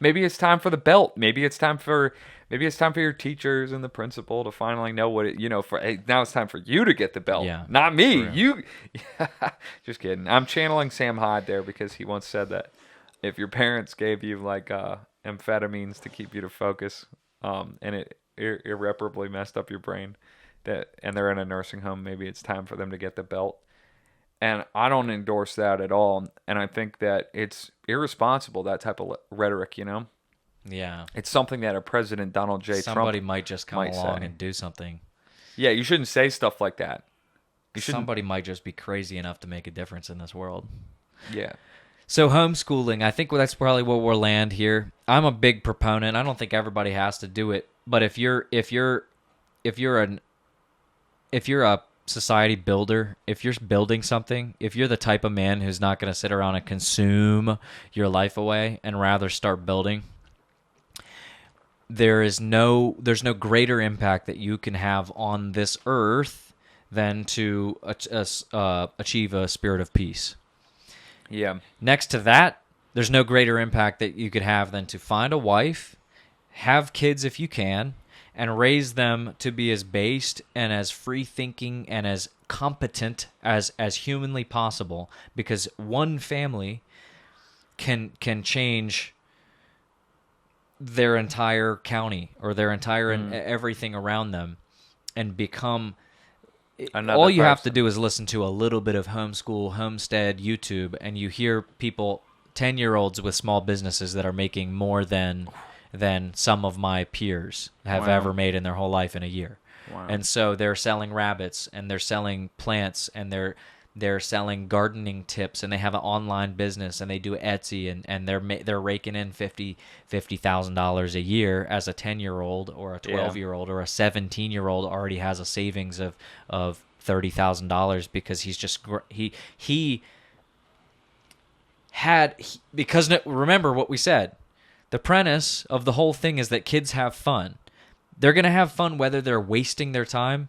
maybe it's time for the belt. Maybe it's time for your teachers and the principal to finally know what it, now it's time for you to get the belt. Yeah. Not me. You. Just kidding. I'm channeling Sam Hyde there because he once said that if your parents gave you like amphetamines to keep you to focus, and it irreparably messed up your brain, and they're in a nursing home, maybe it's time for them to get the belt. And I don't endorse that at all. And I think that it's irresponsible, that type of rhetoric, Yeah. It's something that a President Donald J. Somebody Trump might just come along and do something. Yeah, you shouldn't say stuff like that. Somebody might just be crazy enough to make a difference in this world. Yeah. So homeschooling, I think that's probably where we'll land here. I'm a big proponent. I don't think everybody has to do it, but if you're a society builder, if you're building something, if you're the type of man who's not going to sit around and consume your life away and rather start building, there's no greater impact that you can have on this earth than to achieve a spirit of peace. Yeah. Next to that, there's no greater impact that you could have than to find a wife, have kids if you can, and raise them to be as based and as free-thinking and as competent as humanly possible, because one family can change their entire county or their entire everything around them and become Another all you have to person. do is listen to a little bit of homeschool, homestead, YouTube, and you hear people, 10-year-olds with small businesses that are making more than some of my peers have Wow. ever made in their whole life in a year. Wow. And so they're selling rabbits and they're selling plants and they're selling gardening tips and they have an online business and they do Etsy and they're raking in $50,000 a year as a 10-year-old or a 12-year-old or a 17-year-old already has a savings of $30,000 because he's just because remember what we said. The premise of the whole thing is that kids have fun. They're going to have fun whether they're wasting their time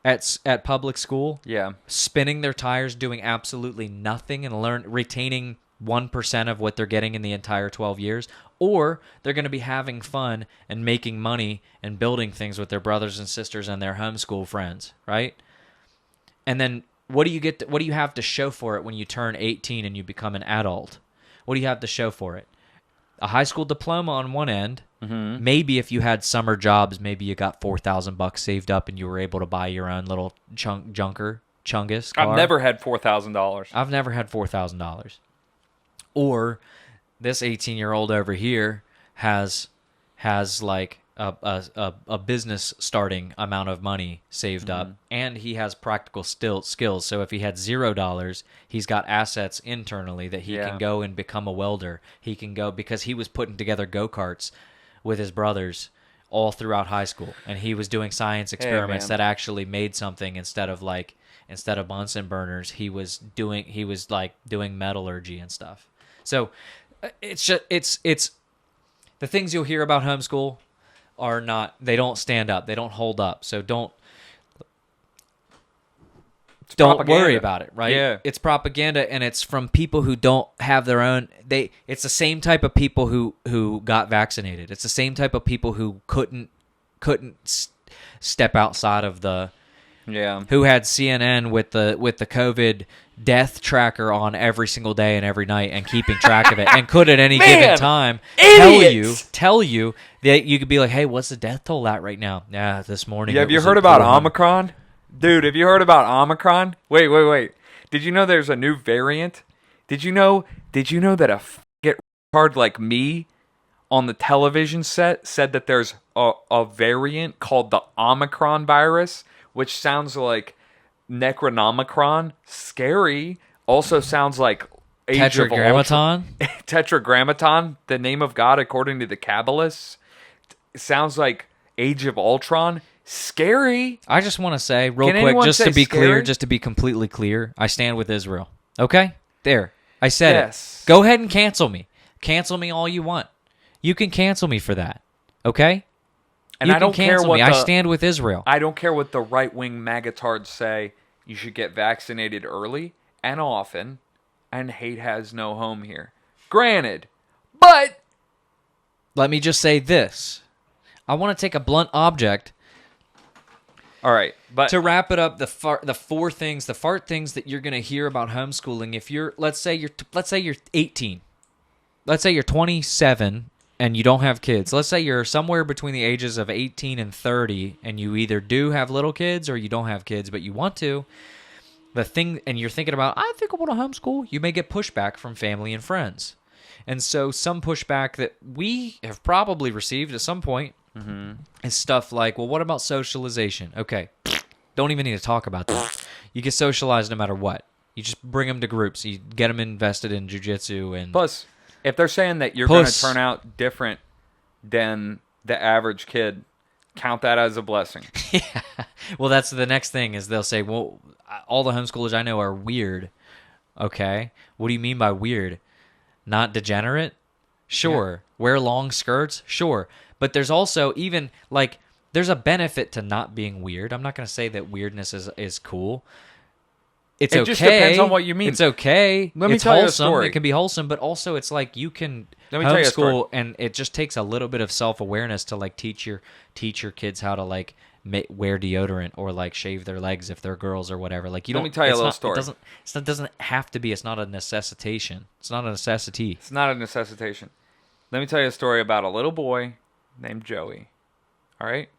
at public school, Yeah. spinning their tires, doing absolutely nothing and retaining 1% of what they're getting in the entire 12 years, or they're going to be having fun and making money and building things with their brothers and sisters and their homeschool friends, right? And then what do you have to show for it when you turn 18 and you become an adult? What do you have to show for it? A high school diploma on one end. Mm-hmm. Maybe if you had summer jobs, maybe you got $4,000 saved up and you were able to buy your own little chungus car. I've never had $4,000. I've never had $4,000. Or this 18-year-old over here has like a business starting amount of money saved up, and he has practical skills. So if he had $0, he's got assets internally that he can go and become a welder. He can go because he was putting together go-karts with his brothers all throughout high school, and he was doing science experiments that actually made something instead of Bunsen burners. He was doing metallurgy and stuff. So it's the things you'll hear about homeschool they don't stand up. They don't hold up. So don't worry about it, right? Yeah. It's propaganda, and it's from people who don't have their own. It's the same type of people who got vaccinated. It's the same type of people who couldn't step outside of the. Yeah. Who had CNN with the COVID death tracker on every single day and every night and keeping track of it, and could at any given time tell you that you could be like, hey, what's the death toll at right now? Yeah, this morning. Yeah, have it you was heard at about 400. Omicron? Dude, have you heard about Omicron? Wait. Did you know there's a new variant? Did you know that a get retard like me on the television set said that there's a variant called the Omicron virus, which sounds like Necronomicron, scary. Also sounds like Age of Tetragrammaton? Tetragrammaton, the name of God according to the Kabbalists. Sounds like Age of Ultron. Scary. I just want to say real Can quick, anyone just say to be clear, scary? just to be completely clear, I stand with Israel. Okay? There. I said Yes. it. Go ahead and cancel me. Cancel me all you want. You can cancel me for that. Okay? And you I don't can care cancel what me. the, I stand with Israel. I don't care what the right-wing magatards say. You should get vaccinated early and often, and hate has no home here. Granted, but Let me just say this. I want to take a blunt object all right, but to wrap it up. The fart things that you're going to hear about homeschooling. If you're, let's say you're 18, let's say you're 27 and you don't have kids. Let's say you're somewhere between the ages of 18 and 30, and you either do have little kids or you don't have kids, but you want to. And you're thinking about, I think I want to homeschool. You may get pushback from family and friends. And so some pushback that we have probably received at some point is stuff like, well, what about socialization? Okay, don't even need to talk about that. You get socialized no matter what. You just bring them to groups. You get them invested in jiu-jitsu. And plus, if they're saying that you're going to turn out different than the average kid, count that as a blessing. Yeah. Well, that's the next thing is they'll say, well, all the homeschoolers I know are weird. Okay. What do you mean by weird? Not degenerate? Sure. Yeah. Wear long skirts? Sure. But there's also even like there's a benefit to not being weird. I'm not going to say that weirdness is cool. It just depends on what you mean. It's okay. Let me it's tell you a wholesome. story. It can be wholesome, but also it's like you can tell you a story. homeschool, and it just takes a little bit of self-awareness to like teach your kids how to like wear deodorant or like shave their legs if they're girls or whatever. Like Let me tell you a little story. It doesn't have to be. It's not a necessitation. It's not a necessity. It's not a necessitation. let me tell you a story about a little boy named Joey. All right?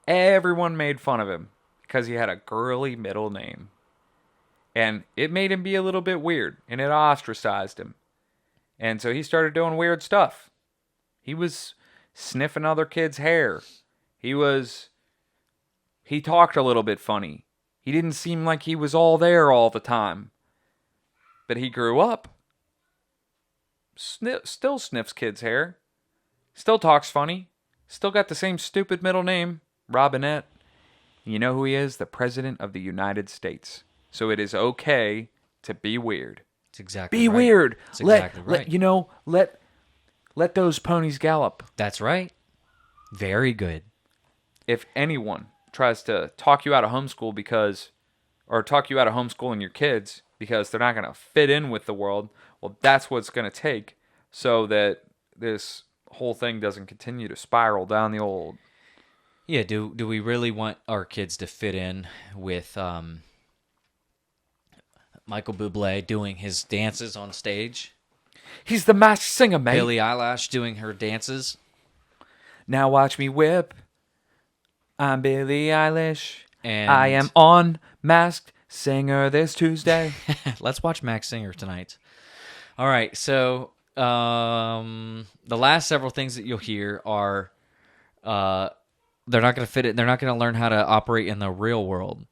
Everyone made fun of him because he had a girly middle name. And it made him be a little bit weird, and it ostracized him. And so he started doing weird stuff. He was sniffing other kids' hair. He talked a little bit funny. He didn't seem like he was all there all the time. But he grew up. Still sniffs kids' hair. Still talks funny. Still got the same stupid middle name, Robinette. You know who he is? The President of the United States. So it is okay to be weird. It's exactly Be right. weird. It's exactly right. Let those ponies gallop. That's right. Very good. If anyone tries to talk you out of homeschool or talk you out of homeschooling your kids because they're not going to fit in with the world, well, that's what it's going to take so that this whole thing doesn't continue to spiral down the old. Yeah, do we really want our kids to fit in with Michael Bublé doing his dances on stage? He's the masked singer, mate. Billie Eilish doing her dances? Now watch me whip. I'm Billie Eilish. And I am on Masked Singer this Tuesday. Let's watch Max Singer tonight. All right, so the last several things that you'll hear are they're not going to fit it. They're not going to learn how to operate in the real world.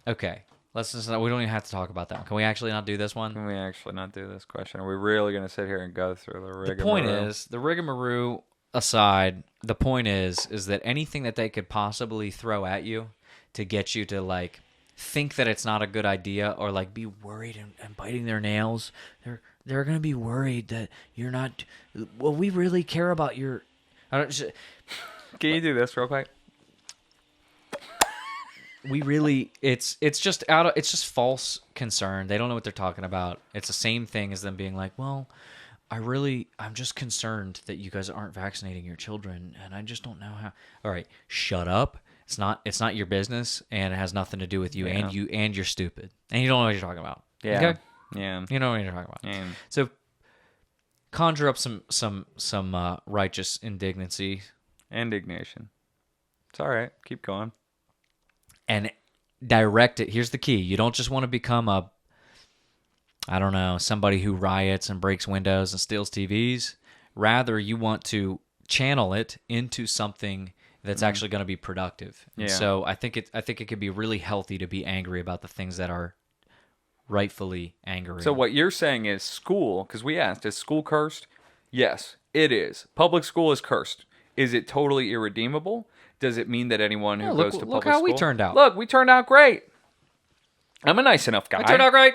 Okay, we don't even have to talk about that one. Can we actually not do this one? Can we actually not do this question? Are we really going to sit here and go through the rigmarole? The point is, the rigmarole aside, the point is that anything that they could possibly throw at you to get you to like think that it's not a good idea or like be worried and biting their nails, they're gonna be worried that you're not. Well, we really care about your. Can you do this real quick? We really, it's just false concern. They don't know what they're talking about. It's the same thing as them being like, well, I'm just concerned that you guys aren't vaccinating your children, and I just don't know how. All right, shut up. It's not your business, and it has nothing to do with you, Yeah. and you're stupid, and you don't know what you're talking about. Yeah. Okay? Yeah. You know what you're talking about. Yeah. So conjure up some righteous indignancy Indignation. It's all right. Keep going. and direct it. Here's the key. You don't just want to become somebody who riots and breaks windows and steals TVs. Rather, you want to channel it into something that's actually going to be productive. Yeah. So I think it could be really healthy to be angry about the things that are rightfully angering. So what you're saying is school, because we asked, is school cursed? Yes, it is. Public school is cursed. Is it totally irredeemable? Does it mean that anyone who Yeah, goes to public look school... how we turned out. Look, we turned out great. I'm a nice enough guy. I turned out great.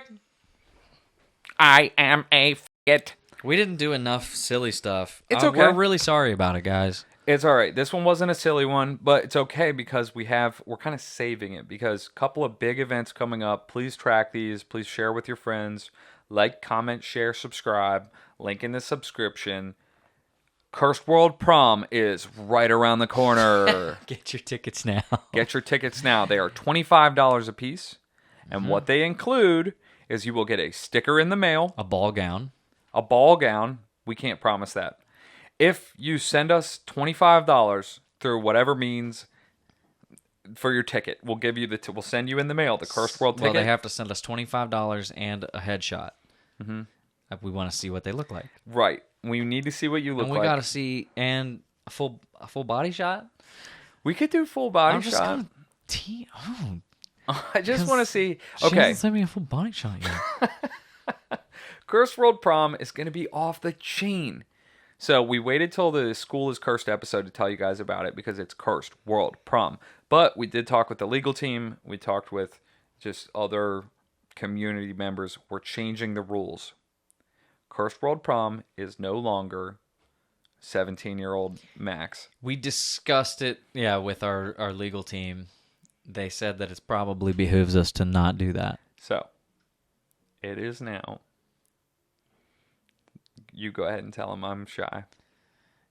I am a f***it. We didn't do enough silly stuff. It's okay. We're really sorry about it, guys. It's all right. This one wasn't a silly one, but it's okay because we're kind of saving it because a couple of big events coming up. Please track these. Please share with your friends. Like, comment, share, subscribe. Link in the subscription. Cursed World Prom is right around the corner. Get your tickets now. Get your tickets now. They are $25 a piece. And what they include is you will get a sticker in the mail. A ball gown. A ball gown. We can't promise that. If you send us $25 through whatever means for your ticket, we'll give you we'll send you in the mail the Cursed World ticket. Well, they have to send us $25 and a headshot. Mm-hmm. We want to see what they look like. Right. We need to see what you look And we like. got to see a full body shot. We could do full body I'm just shot. gonna I just want to see. She Okay. hasn't sent me a full body shot yet. Cursed World Prom is going to be off the chain. So we waited till the School is Cursed episode to tell you guys about it because it's Cursed World Prom. But we did talk with the legal team. We talked with just other community members. We're changing the rules. Cursed World Prom is no longer 17-year-old max. We discussed it, with our legal team. They said that it probably behooves us to not do that. So it is now. You go ahead and tell them I'm shy.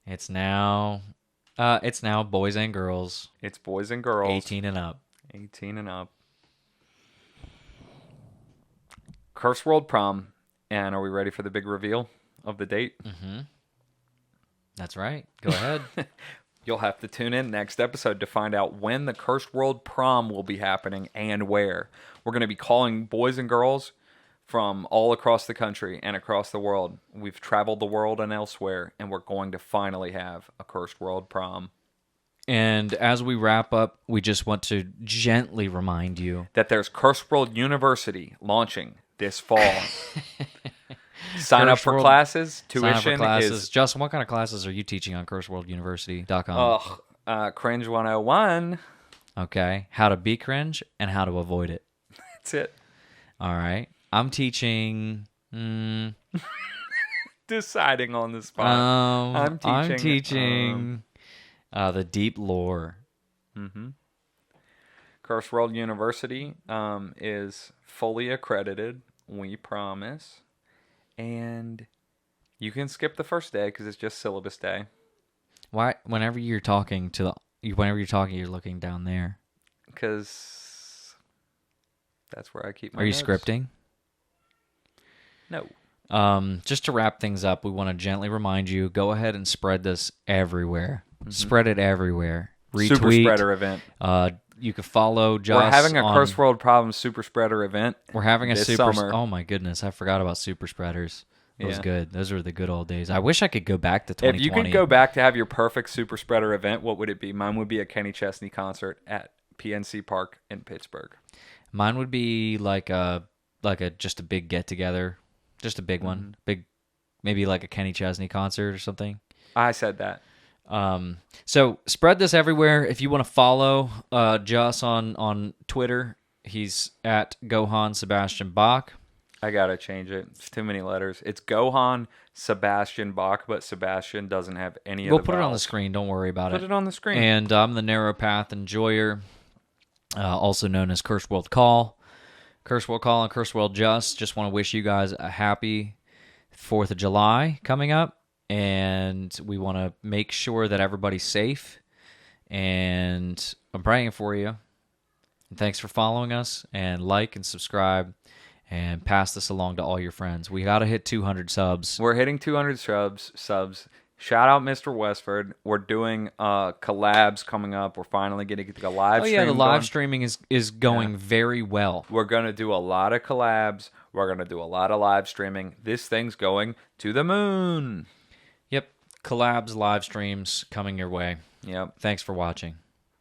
It's now boys and girls, It's boys and girls. 18 and up. 18 and up. Cursed World Prom. And are we ready for the big reveal of the date? Mm-hmm. That's right. Go ahead. You'll have to tune in next episode to find out when the Cursed World Prom will be happening and where. We're going to be calling boys and girls from all across the country and across the world. We've traveled the world and elsewhere, and we're going to finally have a Cursed World Prom. And as we wrap up, we just want to gently remind you That there's Cursed World University launching this fall. Sign up Cursed for World- classes. sign up for Tuition classes. is Justin, what kind of classes are you teaching on curseworlduniversity.com? Cringe 101. Okay. How to be cringe and how to avoid it. That's it. All right. I'm teaching... Deciding on the spot. I'm I'm teaching the deep lore. Cursed World University is fully accredited. We promise. And you can skip the first day because it's just syllabus day. Why? Whenever you're talking, you're looking down there. Because that's where I keep my Are you notes. scripting? No. Just to wrap things up, we want to gently remind you: go ahead and spread this everywhere. Spread it everywhere. Retweet. Super spreader event. You can follow Joss. We're having a on- Cursed World Problems super spreader event. We're having a this super. summer. Oh my goodness, I forgot about super spreaders. It was Yeah. good. Those were the good old days. I wish I could go back to 2020. If you could go back to have your perfect super spreader event, what would it be? Mine would be a Kenny Chesney concert at PNC Park in Pittsburgh. Mine would be like a just a big get together, just a big one, big, maybe like a Kenny Chesney concert or something. I said that. So spread this everywhere. If you want to follow Joss on Twitter, he's at Gohan Sebastian Bach. I gotta change it. It's too many letters. It's Gohan Sebastian Bach, but Sebastian doesn't have any of We'll the put it on the vowels. screen. Don't worry about Put it. it on the screen. And I'm the Narrow Path Enjoyer, also known as Cursed World Coll. Cursed World Coll and Cursed World Just want to wish you guys a happy 4th of July coming up. And we want to make sure that everybody's safe. And I'm praying for you. And thanks for following us. And like and subscribe. And pass this along to all your friends. We got to hit 200 subs. We're hitting 200 subs. Shout out Mr. Westford. We're doing collabs coming up. We're finally getting the live Oh stream yeah, the live going. streaming is going very well. We're going to do a lot of collabs. We're going to do a lot of live streaming. This thing's going to the moon. Yep, collabs, live streams coming your way. Yep. Thanks for watching.